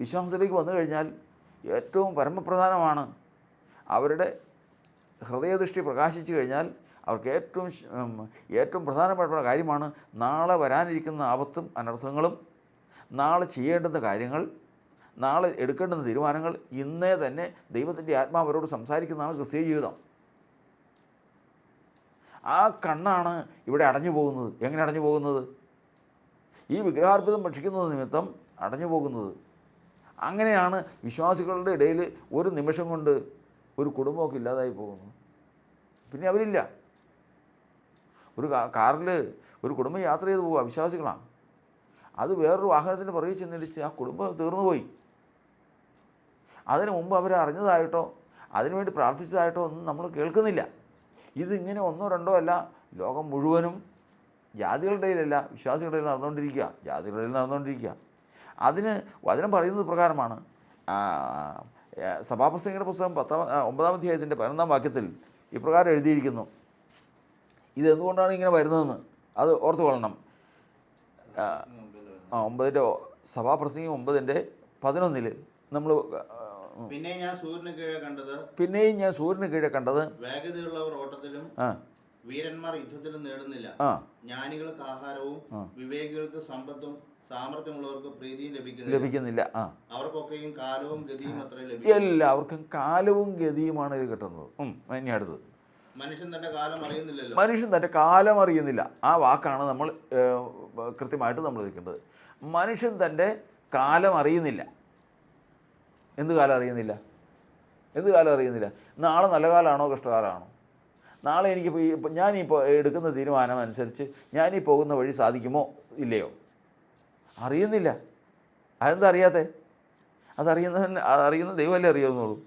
വിശ്വാസത്തിലേക്ക് വന്നു കഴിഞ്ഞാൽ ഏറ്റവും പരമപ്രധാനമാണ് അവരുടെ ഹൃദയദൃഷ്ടി പ്രകാശിച്ചു കഴിഞ്ഞാൽ അവർക്ക് ഏറ്റവും പ്രധാനപ്പെട്ട കാര്യമാണ് നാളെ വരാനിരിക്കുന്ന ആപത്തും അനർത്ഥങ്ങളും, നാളെ ചെയ്യേണ്ടുന്ന കാര്യങ്ങൾ, നാളെ എടുക്കേണ്ടുന്ന തീരുമാനങ്ങൾ ഇന്നേ തന്നെ ദൈവത്തിൻ്റെ ആത്മാവ് അവരോട് സംസാരിക്കുന്നതാണ് ക്രിസ്തീയ ജീവിതം. ആ കണ്ണാണ് ഇവിടെ അടഞ്ഞു പോകുന്നത്. എങ്ങനെ അടഞ്ഞു പോകുന്നത്? ഈ വിഗ്രഹാർപ്പിതം ഭക്ഷിക്കുന്നത് നിമിത്തം അടഞ്ഞു പോകുന്നത്. അങ്ങനെയാണ് വിശ്വാസികളുടെ ഇടയിൽ ഒരു നിമിഷം കൊണ്ട് ഒരു കുടുംബമൊക്കെ ഇല്ലാതായി പോകുന്നു. പിന്നെ അവരില്ല. ഒരു കാറിൽ ഒരു കുടുംബം യാത്ര ചെയ്ത് പോവുക, വിശ്വാസികളാണ്. അത് വേറൊരു വാഹനത്തിൻ്റെ പുറകെ ചെന്നിടിച്ച് ആ കുടുംബം തീർന്നുപോയി. അതിനു മുമ്പ് അവരെ അറിഞ്ഞതായിട്ടോ അതിനുവേണ്ടി പ്രാർത്ഥിച്ചതായിട്ടോ ഒന്നും നമ്മൾ കേൾക്കുന്നില്ല. ഇതിങ്ങനെ ഒന്നോ രണ്ടോ അല്ല, ലോകം മുഴുവനും ജാതികളുടെ ഇടയിലല്ല, വിശ്വാസികളുടെ ഇടയിൽ നടന്നുകൊണ്ടിരിക്കുക. അതിന് വചനം പറയുന്നത് പ്രകാരമാണ്. സഭാപ്രസംഗിയുടെ പുസ്തകം 9-ാം അധ്യായത്തിൻ്റെ 11-ാം വാക്യത്തിൽ ഇപ്രകാരം എഴുതിയിരിക്കുന്നു. ഇതെന്തുകൊണ്ടാണ് ഇങ്ങനെ വരുന്നതെന്ന് അത് ഓർത്തു കൊള്ളണം. 9 സഭാപ്രസംഗം 9:11 നമ്മൾ പിന്നെയും ഞാൻ സൂര്യന് കീഴെ കണ്ടത് വേഗതയുള്ളവർ ഓട്ടത്തിലും വീരന്മാർ യുദ്ധത്തിലും നേടുന്നില്ല. ജ്ഞാനികൾക്ക് ആഹാരവും വിവേകികൾക്ക് സമ്പത്തും സാമർത്ഥ്യമുള്ളവർക്ക് പ്രീതിയും ലഭിക്കുന്നില്ല. അവർക്കൊക്കെയും കാലവും ഗതിയും അത്ര ലഭിക്കും. എല്ലാവർക്കും കാലവും ഗതിയുമാണ് ഇത് കിട്ടുന്നത്. ഇനി അടുത്തത്, മനുഷ്യൻ തന്റെ കാലം അറിയുന്നില്ല. ആ വാക്കാണ് നമ്മൾ കൃത്യമായിട്ട് നമ്മൾ വെക്കേണ്ടത്. മനുഷ്യൻ തൻ്റെ കാലം അറിയുന്നില്ല. എന്ത് കാലം അറിയുന്നില്ല? നാളെ നല്ല കാലമാണോ കഷ്ടകാലമാണോ? നാളെ ഞാനിപ്പോൾ എടുക്കുന്ന തീരുമാനം അനുസരിച്ച് ഞാനീ പോകുന്ന വഴി സാധിക്കുമോ ഇല്ലയോ? അറിയുന്നില്ല. അതെന്താ അറിയാതെ? അതറിയുന്ന ദൈവമല്ലേ അറിയാവുന്നുള്ളൂ.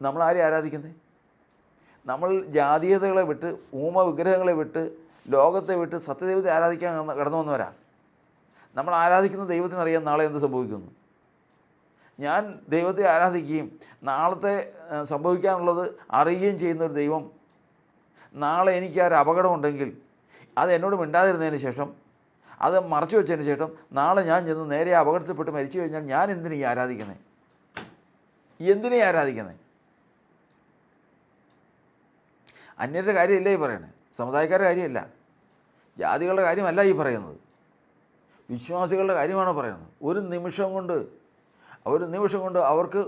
നമ്മൾ ആരെയും ആരാധിക്കുന്നത്? നമ്മൾ ജാതീയതകളെ വിട്ട്, വിഗ്രഹങ്ങളെ വിട്ട്, ലോകത്തെ വിട്ട് സത്യദൈവത്തെ ആരാധിക്കാൻ കടന്നു വന്നവരാ. നമ്മൾ ആരാധിക്കുന്ന ദൈവത്തിനറിയാം നാളെ എന്ത് സംഭവിക്കുന്നു. ഞാൻ ദൈവത്തെ ആരാധിക്കുകയും നാളത്തെ സംഭവിക്കാനുള്ളത് അറിയുകയും ചെയ്യുന്ന ഒരു ദൈവം, നാളെ എനിക്ക് ആ ഒരു അപകടമുണ്ടെങ്കിൽ അത് എന്നോട് മിണ്ടാതിരുന്നതിന് ശേഷം, അത് മറച്ചു വെച്ചതിന് ശേഷം നാളെ ഞാൻ ചെന്ന് നേരെ അപകടത്തിൽപ്പെട്ട് മരിച്ചു കഴിഞ്ഞാൽ ഞാൻ എന്തിനാ ആരാധിക്കുന്നത്? അന്യരുടെ കാര്യമല്ല ഈ പറയുന്നത്, സമുദായക്കാരുടെ കാര്യമല്ല, ജാതികളുടെ കാര്യമല്ല ഈ പറയുന്നത്, വിശ്വാസികളുടെ കാര്യമാണ് പറയുന്നത്. ഒരു നിമിഷം കൊണ്ട് അവർക്ക്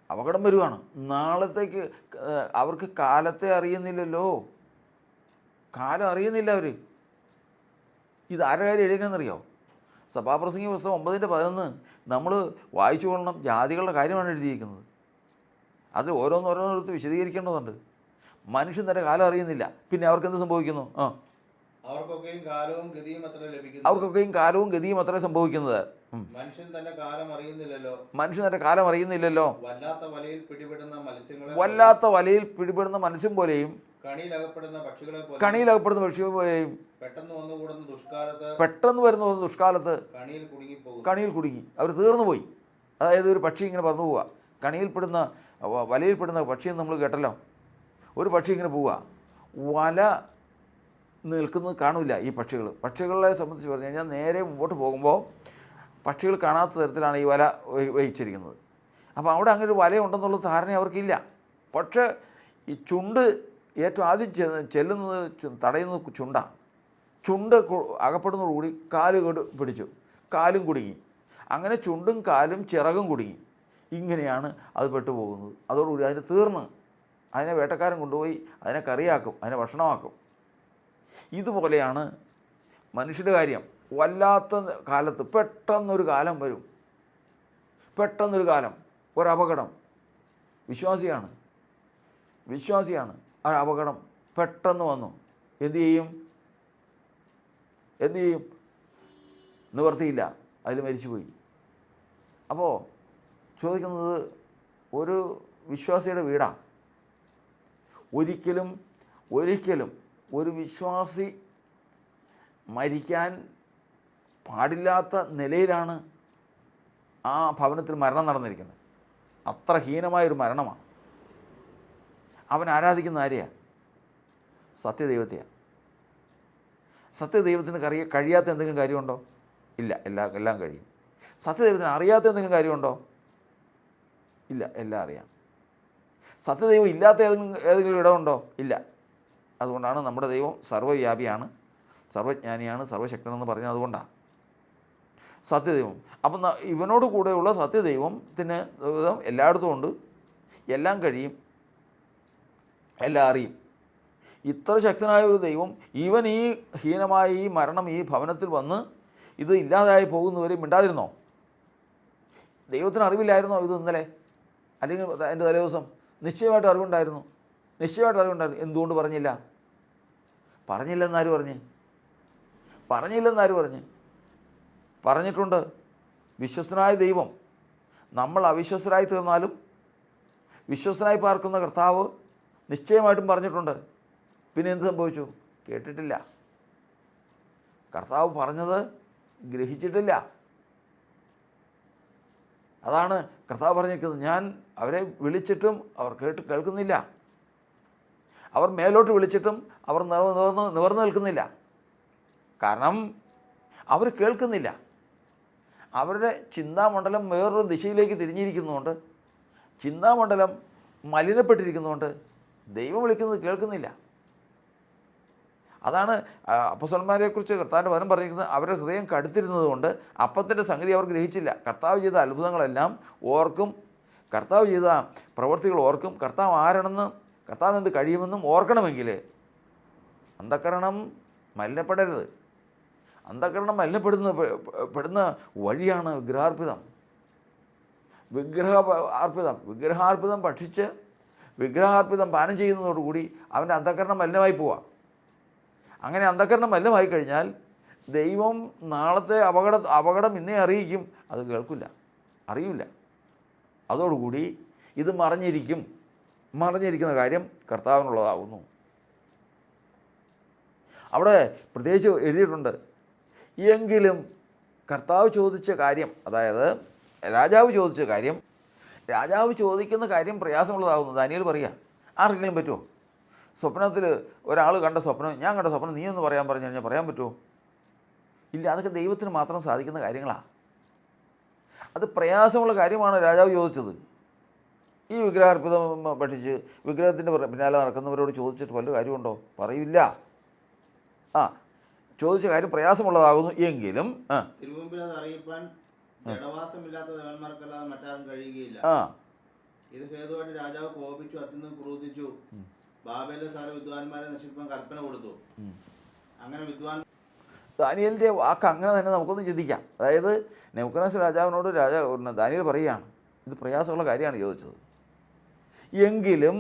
അപകടം വരുവാണ്. നാളത്തേക്ക് അവർക്ക് കാലത്തെ അറിയുന്നില്ലല്ലോ. കാലം അറിയുന്നില്ല അവർ. ഇത് ആരുടെ കാര്യം എഴുതിക്കണമെന്നറിയോ? സഭാപ്രസംഗി പുസ്തകം 9:11 നമ്മൾ വായിച്ചു കൊള്ളണം. ജാതികളുടെ കാര്യമാണ് എഴുതിയിരിക്കുന്നത്. അത് ഓരോന്നോരോന്നെടുത്ത് വിശദീകരിക്കേണ്ടതുണ്ട്. മനുഷ്യൻ തൻ്റെ കാലം അറിയുന്നില്ല. പിന്നെ അവർക്കെന്ത് സംഭവിക്കുന്നു? അവർക്കൊക്കെയും കാലവും ഗതിയും അത്ര സംഭവിക്കുന്നത്. മനുഷ്യൻ തന്റെ കാലം അറിയുന്നില്ലല്ലോ. വല്ലാത്ത വലയിൽ പിടിപെടുന്ന മത്സ്യം പോലെയും കണിയിലകപ്പെടുന്ന പക്ഷികളെ പോലെയും പെട്ടെന്ന് വരുന്ന ദുഷ്കാലത്ത് കണിയിൽ കുടുങ്ങി അവർ തീർന്നു പോയി. അതായത് ഒരു പക്ഷി ഇങ്ങനെ പറന്നു പോവുക, വലയിൽപ്പെടുന്ന പക്ഷിയെന്ന് നമ്മൾ കേട്ടല്ലോ. ഒരു പക്ഷി ഇങ്ങനെ പോവുക, വല നിൽക്കുന്നത് കാണില്ല. ഈ പക്ഷികളെ സംബന്ധിച്ച് പറഞ്ഞു കഴിഞ്ഞാൽ നേരെ മുമ്പോട്ട് പോകുമ്പോൾ പക്ഷികൾ കാണാത്ത തരത്തിലാണ് ഈ വല വഹിച്ചിരിക്കുന്നത്. അപ്പോൾ അവിടെ അങ്ങനെ ഒരു വലയുണ്ടെന്നുള്ള ധാരണ അവർക്കില്ല. പക്ഷേ ഈ ചുണ്ട് ഏറ്റവും ആദ്യം തടയുന്നത് ചുണ്ടാണ്. ചുണ്ട് അകപ്പെടുന്നതോടുകൂടി കാല് പിടിച്ചു, കാലും കുടുങ്ങി. അങ്ങനെ ചുണ്ടും കാലും ചിറകും കുടുങ്ങി. ഇങ്ങനെയാണ് അത് പെട്ടുപോകുന്നത്. അതോടുകൂടി അതിന് തീർന്ന് അതിനെ വേട്ടക്കാരൻ കൊണ്ടുപോയി അതിനെ കറിയാക്കും, അതിനെ ഭക്ഷണമാക്കും. ഇതുപോലെയാണ് മനുഷ്യരുടെ കാര്യം. വല്ലാത്ത കാലത്ത് പെട്ടെന്നൊരു കാലം വരും, പെട്ടെന്നൊരു കാലം, ഒരപകടം. വിശ്വാസിയാണ്, ആ അപകടം പെട്ടെന്ന് വന്നു. എന്തു ചെയ്യും? നിവർത്തിയില്ല, അതിൽ മരിച്ചുപോയി. അപ്പോൾ ചോദിക്കുന്നത്, ഒരു വിശ്വാസിയുടെ വീടാണ്. ഒരിക്കലും ഒരു വിശ്വാസി മരിക്കാൻ പാടില്ലാത്ത നിലയിലാണ് ആ ഭവനത്തിൽ മരണം നടന്നിരിക്കുന്നത്. അത്ര ഹീനമായൊരു മരണമാണ്. അവൻ ആരാധിക്കുന്ന ആരെയാണ്? സത്യദൈവത്തെയാണ്. സത്യദൈവത്തിന് കഴിയാത്ത എന്തെങ്കിലും കാര്യമുണ്ടോ? ഇല്ല, എല്ലാം കഴിയും. സത്യദൈവത്തിന് അറിയാത്ത എന്തെങ്കിലും കാര്യമുണ്ടോ? ഇല്ല, എല്ലാം അറിയാം. സത്യദൈവം ഇല്ലാത്ത ഏതെങ്കിലും ഇടമുണ്ടോ? ഇല്ല. അതുകൊണ്ടാണ് നമ്മുടെ ദൈവം സർവ്വവ്യാപിയാണ്, സർവജ്ഞാനിയാണ്, സർവശക്തനെന്ന് പറഞ്ഞത് അതുകൊണ്ടാണ് സത്യദൈവം. അപ്പം ഇവനോട് കൂടെയുള്ള സത്യദൈവത്തിന് എല്ലായിടത്തും ഉണ്ട്, എല്ലാം കഴിയും, എല്ലാം അറിയും. ഇത്ര ശക്തനായ ഒരു ദൈവം ഇവൻ ഈ ഹീനമായ ഈ മരണം ഈ ഭവനത്തിൽ വന്ന് ഇത് ഇല്ലാതായി പോകുന്നവരെ മിണ്ടാതിരുന്നോ? ദൈവത്തിന് അറിവില്ലായിരുന്നോ ഇത് ഇന്നലെ അല്ലെങ്കിൽ എൻ്റെ തലേ ദിവസം? നിശ്ചയമായിട്ട് അറിവുണ്ടായിരുന്നു. എന്തുകൊണ്ട് പറഞ്ഞില്ലെന്നാര് പറഞ്ഞ്? പറഞ്ഞിട്ടുണ്ട്. വിശ്വസ്തനായ ദൈവം നമ്മൾ അവിശ്വസ്തരായി തീർന്നാലും വിശ്വസ്തനായി പാർക്കുന്ന കർത്താവ് നിശ്ചയമായിട്ടും പറഞ്ഞിട്ടുണ്ട്. പിന്നെ എന്ത് സംഭവിച്ചു? കേട്ടിട്ടില്ല. കർത്താവ് പറഞ്ഞത് ഗ്രഹിച്ചിട്ടില്ല. അതാണ് കർത്താവ് പറഞ്ഞിരിക്കുന്നത്. ഞാൻ അവരെ വിളിച്ചിട്ടും അവർ കേൾക്കുന്നില്ല. അവർ മേലോട്ട് വിളിച്ചിട്ടും അവർ നിവർന്നു നിൽക്കുന്നില്ല. കാരണം അവർ കേൾക്കുന്നില്ല. അവരുടെ ചിന്താമണ്ഡലം വേറൊരു ദിശയിലേക്ക് തിരിഞ്ഞിരിക്കുന്നതുകൊണ്ട്, ചിന്താമണ്ഡലം മലിനപ്പെട്ടിരിക്കുന്നതുകൊണ്ട് ദൈവം വിളിക്കുന്നത് കേൾക്കുന്നില്ല. അതാണ് അപ്പോസ്തലന്മാരെക്കുറിച്ച് കർത്താവിൻ്റെ വചനം പറഞ്ഞിരിക്കുന്നത്. അവരുടെ ഹൃദയം കടുത്തിരുന്നത് കൊണ്ട് അപ്പത്തിൻ്റെ സംഗതി അവർ ഗ്രഹിച്ചില്ല. കർത്താവ് ചെയ്ത അത്ഭുതങ്ങളെല്ലാം ഓർക്കും, കർത്താവ് ചെയ്ത പ്രവൃത്തികൾ ഓർക്കും, കർത്താവ് ആരാണെന്നും കർത്താവിന് എന്ത് കഴിയുമെന്നും ഓർക്കണമെങ്കിൽ അന്ധക്കരണം മലിനപ്പെടരുത്. അന്ധക്കരണം മലിനപ്പെടുന്ന വഴിയാണ് വിഗ്രഹാർപ്പിതം ഭക്ഷിച്ച് വിഗ്രഹാർപ്പിതം പാനം ചെയ്യുന്നതോടുകൂടി അവൻ്റെ അന്ധക്കരണം മലിനമായി പോവാം. അങ്ങനെ അന്ധക്കരണം മലിനമായി കഴിഞ്ഞാൽ ദൈവം നാളത്തെ അപകടം ഇന്നേ അറിയിക്കും, അത് അറിയില്ല. അതോടുകൂടി ഇത് മറഞ്ഞിരിക്കുന്ന കാര്യം കർത്താവിനുള്ളതാകുന്നു. അവിടെ പ്രത്യേകിച്ച് എഴുതിയിട്ടുണ്ട്, എങ്കിലും കർത്താവ് ചോദിച്ച കാര്യം, അതായത് രാജാവ് ചോദിക്കുന്ന കാര്യം പ്രയാസമുള്ളതാകുന്നു. ദാനിയേൽ പറയുക, ആർക്കെങ്കിലും പറ്റുമോ? സ്വപ്നത്തിൽ ഒരാൾ കണ്ട സ്വപ്നം, ഞാൻ കണ്ട സ്വപ്നം നീ ഒന്ന് പറയാൻ പറഞ്ഞു കഴിഞ്ഞാൽ പറയാൻ പറ്റുമോ? ഇല്ല. അതൊക്കെ ദൈവത്തിന് മാത്രം സാധിക്കുന്ന കാര്യങ്ങളാണ്. അത് പ്രയാസമുള്ള കാര്യമാണ് രാജാവ് ചോദിച്ചത്. ഈ വിഗ്രഹാർപ്പിതം പഠിച്ച് വിഗ്രഹത്തിൻ്റെ പിന്നാലെ നടക്കുന്നവരോട് ചോദിച്ചിട്ട് വല്ല കാര്യമുണ്ടോ? പറയില്ല. ചോദിച്ച കാര്യം പ്രയാസമുള്ളതാകുന്നു. എങ്കിലും ഇത് ഹേതുവായിട്ട് രാജാവ് കോപിച്ചു, അത്യന്തം ക്രോധിച്ചു, ബാബേലിലെ സകല വിദ്വാൻമാരെ നശിപ്പിക്കാൻ കൽപ്പന കൊടുത്തു. അങ്ങനെ ദാനിയേലിൻ്റെ വാക്ക് അങ്ങനെ തന്നെ നമുക്കൊന്ന് ചിന്തിക്കാം. അതായത് നെബൂഖദ്നേസർ രാജാവിനോട് ദാനിയേൽ പറയുകയാണ്, ഇത് പ്രയാസമുള്ള കാര്യമാണ് ചോദിച്ചത്. എങ്കിലും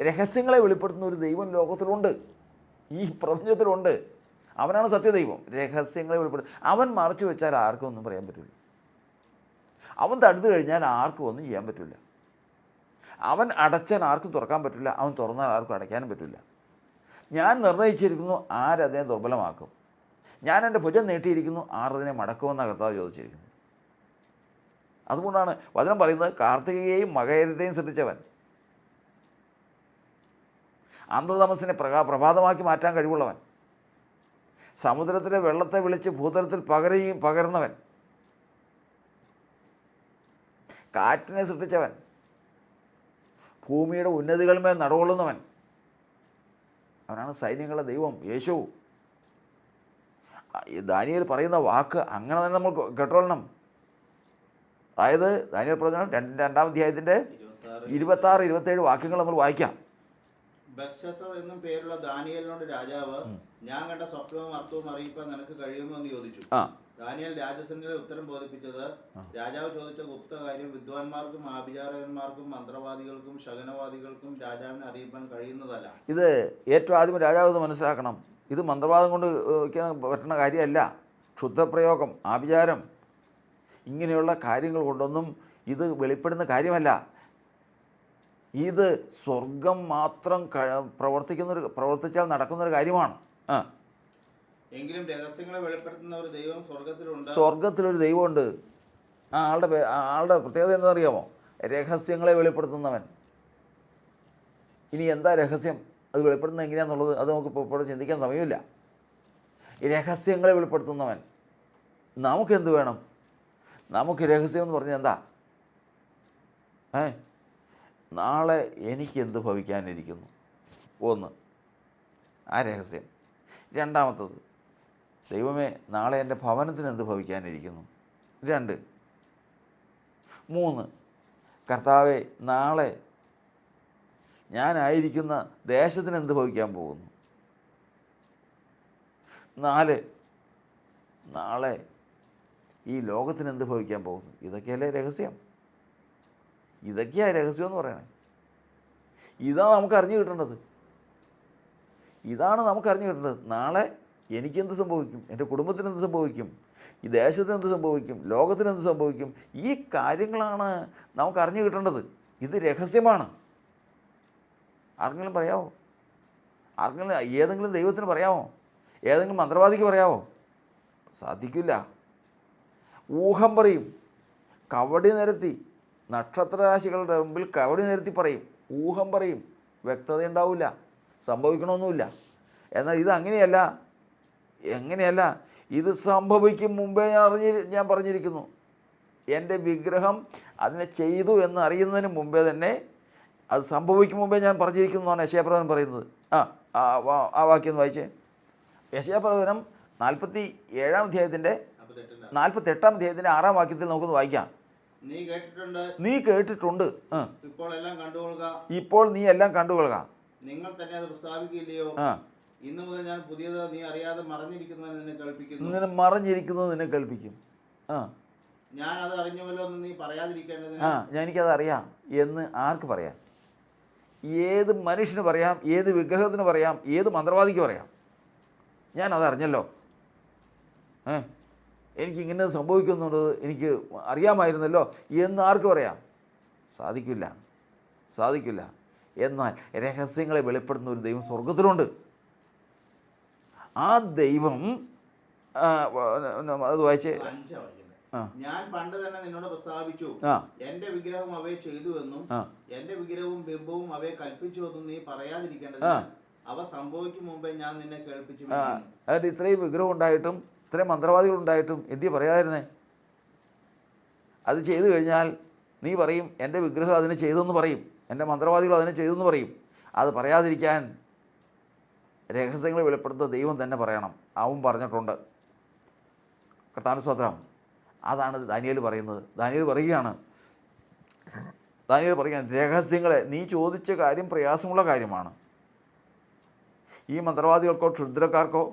രഹസ്യങ്ങളെ വെളിപ്പെടുത്തുന്ന ഒരു ദൈവം ലോകത്തിലുണ്ട്, ഈ പ്രപഞ്ചത്തിലുണ്ട്. അവനാണ് സത്യദൈവം. രഹസ്യങ്ങളെ വെളിപ്പെടുത്തും. അവൻ മറച്ചു വെച്ചാൽ ആർക്കും ഒന്നും പറയാൻ പറ്റില്ല. അവൻ തടുത്തു കഴിഞ്ഞാൽ ആർക്കും ഒന്നും ചെയ്യാൻ പറ്റില്ല. അവൻ അടച്ചാൽ ആർക്കും തുറക്കാൻ പറ്റില്ല, അവൻ തുറന്നാൽ ആർക്കും അടയ്ക്കാനും പറ്റില്ല. ഞാൻ നിർണയിച്ചിരിക്കുന്നു ആരതിനെ ദുർബലമാക്കും, ഞാൻ എൻ്റെ ഭുജം നീട്ടിയിരിക്കുന്നു ആരതിനെ മടക്കുമെന്നാണ് കർത്താവ് ചോദിച്ചിരിക്കുന്നത്. അതുകൊണ്ടാണ് വചനം പറയുന്നത്, കാർത്തികയെയും മകരത്തെയും സൃഷ്ടിച്ചവൻ, അന്ധതമസിനെ പ്രഭാതമാക്കി മാറ്റാൻ കഴിവുള്ളവൻ, സമുദ്രത്തിലെ വെള്ളത്തെ വിളിച്ച് ഭൂതലത്തിൽ പകരുന്നവൻ, കാറ്റിനെ സൃഷ്ടിച്ചവൻ, ഭൂമിയുടെ ഉന്നതികളുമേൽ നടകൊള്ളുന്നവൻ, അവനാണ് സൈന്യങ്ങളുടെ ദൈവം യേശു. ദാനിയേൽ പറയുന്ന വാക്ക് അങ്ങനെ തന്നെ നമ്മൾ കേട്ടോളണം. അതായത് ദാനിയേൽ പ്രവചനം 2-ാം അധ്യായത്തിൻ്റെ 26-27 വാക്യങ്ങൾ നമ്മൾ വായിക്കാം. ബൽശസ്സർ എന്നും പേരുള്ള ദാനിയേലിനോട് രാജാവ്, ഞാൻ കണ്ട സ്വപ്നവും അർത്ഥവും അറിയിപ്പാൻ നിനക്ക് കഴിയുമോ എന്ന് ചോദിച്ചു. ദാനിയേൽ രാജസന്നിധിയിൽ ഉത്തരം ബോധിപ്പിച്ചത്, രാജാവ് ചോദിച്ച ഗുപ്ത കാര്യം വിദ്വാൻമാർക്കും ആഭിചാരകന്മാർക്കും മന്ത്രവാദികൾക്കും ശകുനവാദികൾക്കും രാജാവിനെ അറിയിപ്പാൻ കഴിയുന്നതല്ല. ഇത് ഏറ്റവും ആദ്യം രാജാവ് ഇത് മനസ്സിലാക്കണം. ഇത് മന്ത്രവാദം കൊണ്ട് പറ്റുന്ന കാര്യമല്ല. ക്ഷുദ്രപ്രയോഗം, ആഭിചാരം, ഇങ്ങനെയുള്ള കാര്യങ്ങൾ കൊണ്ടൊന്നും ഇത് വെളിപ്പെടുന്ന കാര്യമല്ല. ഇത് സ്വർഗം മാത്രം പ്രവർത്തിച്ചാൽ നടക്കുന്നൊരു കാര്യമാണ്. എങ്കിലും രഹസ്യങ്ങളെ വെളിപ്പെടുത്തുന്ന ഒരു ദൈവം സ്വർഗത്തിലുണ്ട്. സ്വർഗത്തിലൊരു ദൈവമുണ്ട്. ആളുടെ പ്രത്യേകത എന്താണെന്നറിയാമോ? രഹസ്യങ്ങളെ വെളിപ്പെടുത്തുന്നവൻ. ഇനി എന്താ രഹസ്യം, അത് വെളിപ്പെടുത്തുന്നത് എങ്ങനെയാണെന്നുള്ളത് അത് നമുക്ക് ഇപ്പോൾ ചിന്തിക്കാൻ സമയമില്ല. ഈ രഹസ്യങ്ങളെ വെളിപ്പെടുത്തുന്നവൻ. നമുക്കെന്ത് വേണം? നമുക്ക് രഹസ്യം എന്ന് പറഞ്ഞാൽ എന്താ? നാളെ എനിക്കെന്ത് ഭവിക്കാനിരിക്കുന്നു, ഒന്ന്, ആ രഹസ്യം. രണ്ടാമത്തത്, ദൈവമേ നാളെ എൻ്റെ ഭവനത്തിന് എന്ത് ഭവിക്കാനിരിക്കുന്നു, രണ്ട്. മൂന്ന്, കർത്താവേ നാളെ ഞാനായിരിക്കുന്ന ദേശത്തിന് എന്ത് ഭവിക്കാൻ പോകുന്നു. നാല്, നാളെ ഈ ലോകത്തിന് എന്ത് ഭവിക്കാൻ പോകുന്നു. ഇതൊക്കെയല്ലേ രഹസ്യം. ഇതൊക്കെയാണ് രഹസ്യം എന്ന് പറയണേ. ഇതാണ് നമുക്ക് അറിഞ്ഞു കിട്ടേണ്ടത്. ഇതാണ് നമുക്ക് അറിഞ്ഞു കിട്ടേണ്ടത്. നാളെ എനിക്കെന്ത് സംഭവിക്കും, എൻ്റെ കുടുംബത്തിന് എന്ത് സംഭവിക്കും, ഈ ദേശത്തിന് എന്ത് സംഭവിക്കും, ലോകത്തിന് എന്ത് സംഭവിക്കും, ഈ കാര്യങ്ങളാണ് നമുക്ക് അറിഞ്ഞു കിട്ടേണ്ടത്. ഇത് രഹസ്യമാണ്. ആർക്കെങ്കിലും പറയാമോ? ആർക്കെങ്കിലും ഏതെങ്കിലും ദൈവത്തിന് പറയാമോ? ഏതെങ്കിലും മന്ത്രവാദിക്ക് പറയാമോ? സാധിക്കില്ല. ഊഹം പറയും, കവടി നിരത്തി, നക്ഷത്രരാശികളുടെ മുമ്പിൽ കവടി നിരത്തി പറയും, ഊഹം പറയും, വ്യക്തത ഉണ്ടാവില്ല, സംഭവിക്കണമെന്നുമില്ല. എന്നാൽ ഇതങ്ങനെയല്ല. എങ്ങനെയല്ല? ഇത് സംഭവിക്കും മുമ്പേ ഞാൻ പറഞ്ഞിരിക്കുന്നു. എൻ്റെ വിഗ്രഹം അതിനെ ചെയ്തു എന്ന് അറിയുന്നതിന് മുമ്പേ തന്നെ, അത് സംഭവിക്കും മുമ്പേ ഞാൻ പറഞ്ഞിരിക്കുന്നതാണ് യെശയ്യാപ്രവചനം പറയുന്നത്. ആ വാക്യം ഒന്ന് വായിച്ചേ. യെശയ്യാപ്രവചനം 47-ാം അധ്യായത്തിൻ്റെ 48-ാം അധ്യായത്തിൻ്റെ 6-ാം വാക്യത്തിൽ നമുക്കൊന്ന് വായിക്കാം. നീ കേട്ടിട്ടുണ്ട്, ഇപ്പോൾ നീ എല്ലാം കണ്ടുകൊള്ളുക. നിങ്ങൾ തന്നെ അത് പ്രസ്താവിക്കില്ലയോ? ഇന്നു മുതൽ ഞാൻ പുതിയത് നീ അറിയാതെ മറഞ്ഞിരിക്കുന്നത് നിന്നെ കേൾപ്പിക്കും. ഞാൻ അത് അറിഞ്ഞുവല്ലോ എന്ന് നീ പറയാതിരിക്കേണ്ടത്. എനിക്കത് അറിയാം എന്ന് ആർക്ക് പറയാം? ഏത് മനുഷ്യന് പറയാം, ഏത് വിഗ്രഹത്തിന് പറയാം, ഏത് മന്ത്രവാദിക്ക് പറയാം. ഞാനത് അറിഞ്ഞല്ലോ, എനിക്കിങ്ങനെ സംഭവിക്കുന്നുള്ളത് എനിക്ക് അറിയാമായിരുന്നല്ലോ എന്ന് ആർക്ക് പറയാം? സാധിക്കില്ല. എന്നാൽ രഹസ്യങ്ങളെ വെളിപ്പെടുത്തുന്ന ഒരു ദൈവം സ്വർഗത്തിലുണ്ട്. ആ ദൈവം അത് വായിച്ചേ. ഞാൻ പണ്ട് തന്നെ നിന്നോട് പ്രസ്താവിച്ചു, എന്റെ വിഗ്രഹം അവയെ ചെയ്തുവെന്നും എന്റെ വിഗ്രഹവും ബിംബവും അവയെ കൽപ്പിച്ചുവെന്നും നീ പറയാതിരിക്കേണ്ടത്. അവ സംഭവിക്കും മുമ്പേ ഞാൻ നിന്നെ കേൾപ്പിച്ചു. അതായത് ഇത്രയും വിഗ്രഹം ഉണ്ടായിട്ടും ഇത്രയും മന്ത്രവാദികൾ ഉണ്ടായിട്ടും എന്തി പറയാതിരുന്നേ? അത് ചെയ്തു കഴിഞ്ഞാൽ നീ പറയും എൻ്റെ വിഗ്രഹം അതിനെ ചെയ്തെന്ന് പറയും, എൻ്റെ മന്ത്രവാദികൾ അതിനെ ചെയ്തെന്ന് പറയും. അത് പറയാതിരിക്കാൻ രഹസ്യങ്ങളെ വെളിപ്പെടുത്തുന്ന ദൈവം തന്നെ പറയണം. അവൻ പറഞ്ഞിട്ടുണ്ട്. കർത്താവിന് സ്തോത്രം. അതാണ് ദാനിയേൽ പറയുന്നത്. ദാനിയേൽ പറയുകയാണ്, രഹസ്യങ്ങളെ, നീ ചോദിച്ച കാര്യം പ്രയാസമുള്ള കാര്യമാണ്. ഈ മന്ത്രവാദികൾക്കോ ക്ഷുദ്രക്കാർക്കോ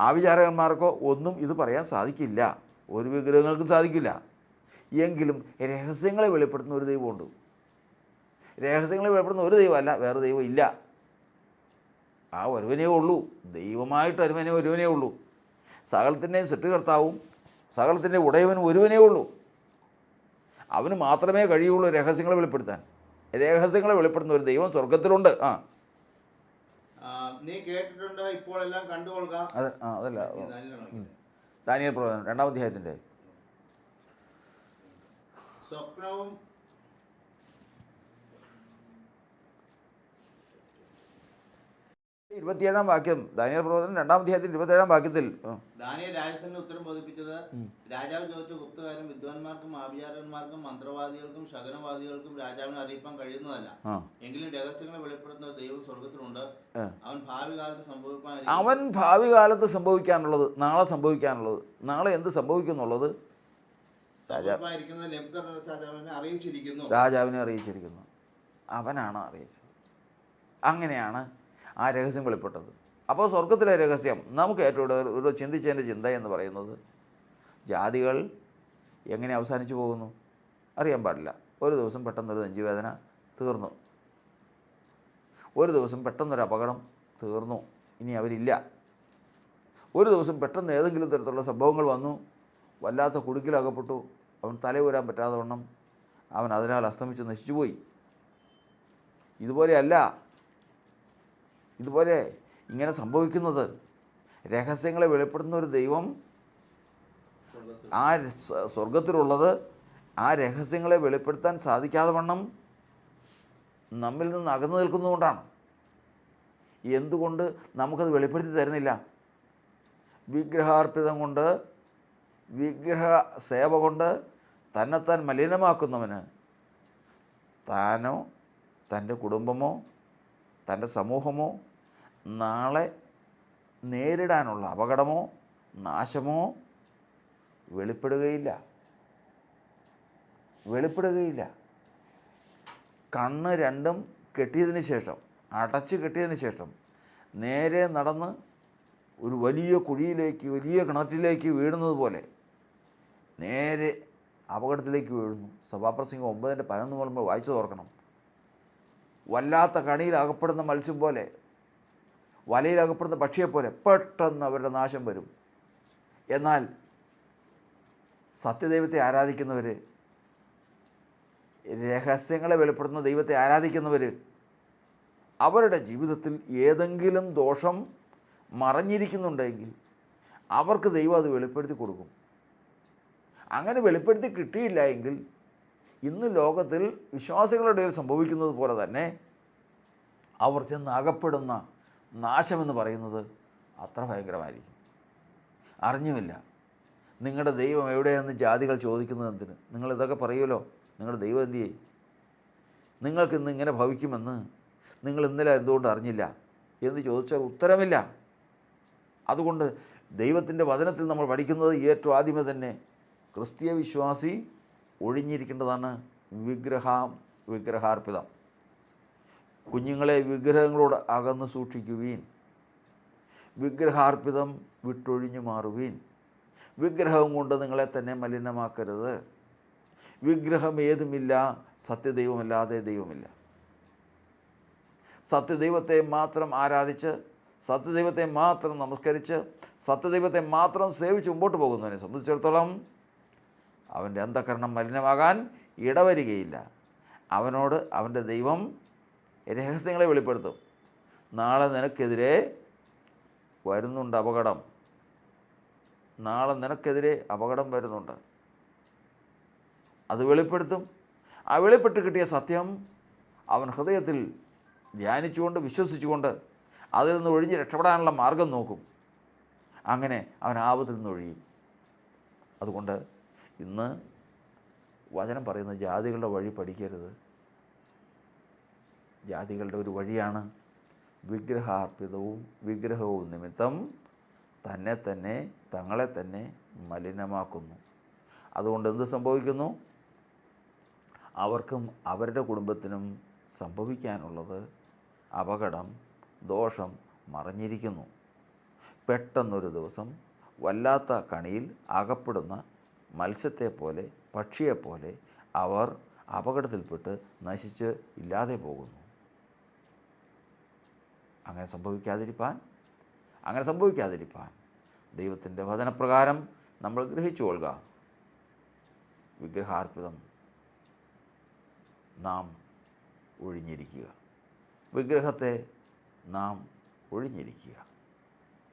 ആഭിചാരകന്മാർക്കോ ഒന്നും ഇത് പറയാൻ സാധിക്കില്ല. ഒരു വിഗ്രഹങ്ങൾക്കും സാധിക്കില്ല. എങ്കിലും രഹസ്യങ്ങളെ വെളിപ്പെടുത്തുന്ന ഒരു ദൈവമുണ്ട്. രഹസ്യങ്ങളെ വെളിപ്പെടുത്തുന്ന ഒരു ദൈവമല്ല, വേറെ ദൈവം ഇല്ല. ആ ഒരുവനേ ഉള്ളൂ. ദൈവമായിട്ട് ഒരുവനേ ഉള്ളൂ. സകലത്തിൻ്റെയും സൃഷ്ടികർത്താവും സകലത്തിൻ്റെ ഉടയവനും ഒരുവനേ ഉള്ളൂ. അവന് മാത്രമേ കഴിയുള്ളൂ രഹസ്യങ്ങളെ വെളിപ്പെടുത്താൻ. രഹസ്യങ്ങളെ വെളിപ്പെടുത്തുന്ന ഒരു ദൈവം സ്വർഗത്തിലുണ്ട്. നീ കേട്ടിട്ടുണ്ട്, ഇപ്പോൾ എല്ലാം കണ്ടുകൊള്ളുക. അതല്ല, ദാനിയേൽ പ്രവചനം 2-ാം അധ്യായത്തിൻ്റെ സ്വപ്നവും 27-ാം വാക്യം. ദാനിയേൽ പ്രവചനം 2-ാം അധ്യായത്തിൽ 27-ാം വാക്യത്തിൽ ദാനിയേൽ രാജസന്നിധിയിൽ ഉത്തരം ബോധിപ്പിച്ചത്, രാജാവ് ചോദിച്ച ഗുപ്തകാര്യം വിദ്വാൻമാർക്കും ആഭിചാരന്മാർക്കും മന്ത്രവാദികൾക്കും ശകുനവാദികൾക്കും രാജാവിനെ അറിയിപ്പാൻ കഴിയുന്നതല്ല. എങ്കിലും രഹസ്യങ്ങളെ വെളിപ്പെടുത്തുന്ന ദൈവം സ്വർഗത്തിലുണ്ട്. അവൻ ഭാവി കാലത്ത് സംഭവിക്കാനുള്ളത്, നാളെ സംഭവിക്കാനുള്ളത്, നാളെ എന്ത് സംഭവിക്കുന്നുള്ളത് രാജാവിനെ അറിയിച്ചിരിക്കുന്നു. അവനാണ് അറിയിച്ചത്. അങ്ങനെയാണ് ആ രഹസ്യം വെളിപ്പെട്ടത്. അപ്പോൾ സ്വർഗത്തിലെ രഹസ്യം നമുക്ക് ഏറ്റവും ഒരു ചിന്തിച്ചതിൻ്റെ ചിന്ത എന്ന് പറയുന്നത്, ജാതികൾ എങ്ങനെ അവസാനിച്ചു പോകുന്നു അറിയാൻ പാടില്ല. ഒരു ദിവസം പെട്ടെന്നൊരു നെഞ്ചുവേദന തീർന്നു, ഒരു ദിവസം പെട്ടെന്നൊരു അപകടം തീർന്നു, ഇനി അവരില്ല. ഒരു ദിവസം പെട്ടെന്ന് ഏതെങ്കിലും തരത്തിലുള്ള സംഭവങ്ങൾ വന്നു, വല്ലാത്ത കുടുക്കിലകപ്പെട്ടു, അവൻ തലയൂരാൻ പറ്റാതെ വണ്ണം അവൻ അതിനാൽ അസ്തമിച്ച് നശിച്ചുപോയി. ഇതുപോലെയല്ല, ഇതുപോലെ ഇങ്ങനെ സംഭവിക്കുന്നത് രഹസ്യങ്ങളെ വെളിപ്പെടുത്തുന്ന ഒരു ദൈവം ആ സ്വർഗത്തിലുള്ളത് ആ രഹസ്യങ്ങളെ വെളിപ്പെടുത്താൻ സാധിക്കാതെ വണ്ണം നമ്മിൽ നിന്ന് അകന്നു നിൽക്കുന്നതുകൊണ്ടാണ്. എന്തുകൊണ്ട് നമുക്കത് വെളിപ്പെടുത്തി തരുന്നില്ല? വിഗ്രഹാർപ്പിതം കൊണ്ട്, വിഗ്രഹ സേവ കൊണ്ട് തന്നെത്താൻ മലിനമാക്കുന്നവന് താനോ തൻ്റെ കുടുംബമോ തൻ്റെ സമൂഹമോ നാളെ നേരിടാനുള്ള അപകടമോ നാശമോ വെളിപ്പെടുകയില്ല. കണ്ണ് രണ്ടും കെട്ടിയതിന് ശേഷം, അടച്ച് കെട്ടിയതിന് ശേഷം നേരെ നടന്ന് ഒരു വലിയ കുഴിയിലേക്ക്, വലിയ കിണറ്റിലേക്ക് വീഴുന്നത് പോലെ നേരെ അപകടത്തിലേക്ക് വീഴുന്നു. സഭാപ്രസംഗം 9:11 നമ്മൾ വായിച്ചു ഓർക്കണം. വല്ലാത്ത കണിയിൽ അകപ്പെടുന്ന മത്സ്യം പോലെ, വലയിലകപ്പെടുന്ന പക്ഷിയെപ്പോലെ പെട്ടെന്ന് അവരുടെ നാശം വരും. എന്നാൽ സത്യദൈവത്തെ ആരാധിക്കുന്നവർ, രഹസ്യങ്ങളെ വെളിപ്പെടുത്തുന്ന ദൈവത്തെ ആരാധിക്കുന്നവർ, അവരുടെ ജീവിതത്തിൽ ഏതെങ്കിലും ദോഷം മറഞ്ഞിരിക്കുന്നുണ്ടെങ്കിൽ അവർക്ക് ദൈവം അത് വെളിപ്പെടുത്തി കൊടുക്കും. അങ്ങനെ വെളിപ്പെടുത്തി കിട്ടിയില്ല എങ്കിൽ ഇന്ന് ലോകത്തിൽ വിശ്വാസികളുടെ ഇടയിൽ സംഭവിക്കുന്നത് പോലെ തന്നെ അവർ ചെന്ന് അകപ്പെടുന്ന നാശമെന്ന് പറയുന്നത് അത്ര ഭയങ്കരമായിരിക്കും. അറിഞ്ഞുമില്ല നിങ്ങളുടെ ദൈവം എവിടെയെന്ന് ജാതികൾ ചോദിക്കുന്നത് എന്തിന്? നിങ്ങളിതൊക്കെ പറയുമല്ലോ, നിങ്ങളുടെ ദൈവം എന്ത് ചെയ്യും? നിങ്ങൾക്കിന്ന് ഇങ്ങനെ ഭവിക്കുമെന്ന് നിങ്ങൾ ഇന്നലെ എന്തുകൊണ്ട് അറിഞ്ഞില്ല എന്ന് ചോദിച്ചാൽ ഉത്തരമില്ല. അതുകൊണ്ട് ദൈവത്തിൻ്റെ വചനത്തിൽ നമ്മൾ പഠിക്കുന്നത് ഏറ്റവും ആദ്യമേ തന്നെ ക്രിസ്തീയ വിശ്വാസി ഒഴിഞ്ഞിരിക്കേണ്ടതാണ് വിഗ്രഹാർപ്പിതം. കുഞ്ഞുങ്ങളെ വിഗ്രഹങ്ങളോട് അകന്ന് സൂക്ഷിക്കുവീൻ, വിഗ്രഹാർപ്പിതം വിട്ടൊഴിഞ്ഞു മാറുവീൻ. വിഗ്രഹം കൊണ്ട് നിങ്ങളെ തന്നെ മലിനമാക്കരുത്. വിഗ്രഹം ഏതുമില്ല, സത്യദൈവമല്ലാതെ ദൈവമില്ല. സത്യദൈവത്തെ മാത്രം ആരാധിച്ച്, സത്യദൈവത്തെ മാത്രം നമസ്കരിച്ച്, സത്യദൈവത്തെ മാത്രം സേവിച്ച് മുമ്പോട്ട് പോകുന്നതിനെ സംബന്ധിച്ചിടത്തോളം അവൻ്റെ അന്ധകരണം മലിനമാകാൻ ഇടവരികയില്ല. അവനോട് അവൻ്റെ ദൈവം രഹസ്യങ്ങളെ വെളിപ്പെടുത്തും. നാളെ നിനക്കെതിരെ വരുന്നുണ്ട് അപകടം, നാളെ നിനക്കെതിരെ അപകടം വരുന്നുണ്ട്, അത് വെളിപ്പെടുത്തും. ആ വെളിപ്പെട്ട് കിട്ടിയ സത്യം അവൻ ഹൃദയത്തിൽ ധ്യാനിച്ചുകൊണ്ട് വിശ്വസിച്ചുകൊണ്ട് അതിൽ നിന്ന് ഒഴിഞ്ഞ് രക്ഷപ്പെടാനുള്ള മാർഗം നോക്കും. അങ്ങനെ അവൻ ആപത്തിൽ നിന്ന് ഒഴിയും. അതുകൊണ്ട് ഇന്ന് വചനം പറയുന്ന ജാതികളുടെ വഴി പഠിക്കരുത്. ജാതികളുടെ ഒരു വഴിയാണ് വിഗ്രഹാർപ്പിതവും വിഗ്രഹവും നിമിത്തം തങ്ങളെ തന്നെ മലിനമാക്കുന്നു. അതുകൊണ്ട് എന്ത് സംഭവിക്കുന്നു? അവർക്കും അവരുടെ കുടുംബത്തിനും സംഭവിക്കാനുള്ളത് അപകടം, ദോഷം മറഞ്ഞിരിക്കുന്നു. പെട്ടെന്നൊരു ദിവസം വല്ലാത്ത കണിയിൽ അകപ്പെടുന്ന മത്സ്യത്തെപ്പോലെ, പക്ഷിയെപ്പോലെ അവർ അപകടത്തിൽപ്പെട്ട് നശിച്ച് ഇല്ലാതെ പോകുന്നു. അങ്ങനെ സംഭവിക്കാതിരിപ്പാൻ ദൈവത്തിൻ്റെ വചനപ്രകാരം നമ്മൾ ഗ്രഹിച്ചു കൊള്ളുക. വിഗ്രഹാർപ്പിതം നാം ഒഴിഞ്ഞിരിക്കുക, വിഗ്രഹത്തെ നാം ഒഴിഞ്ഞിരിക്കുക.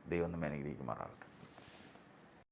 ദൈവം നമ്മെ അനുഗ്രഹിക്കുമാറാകട്ടെ.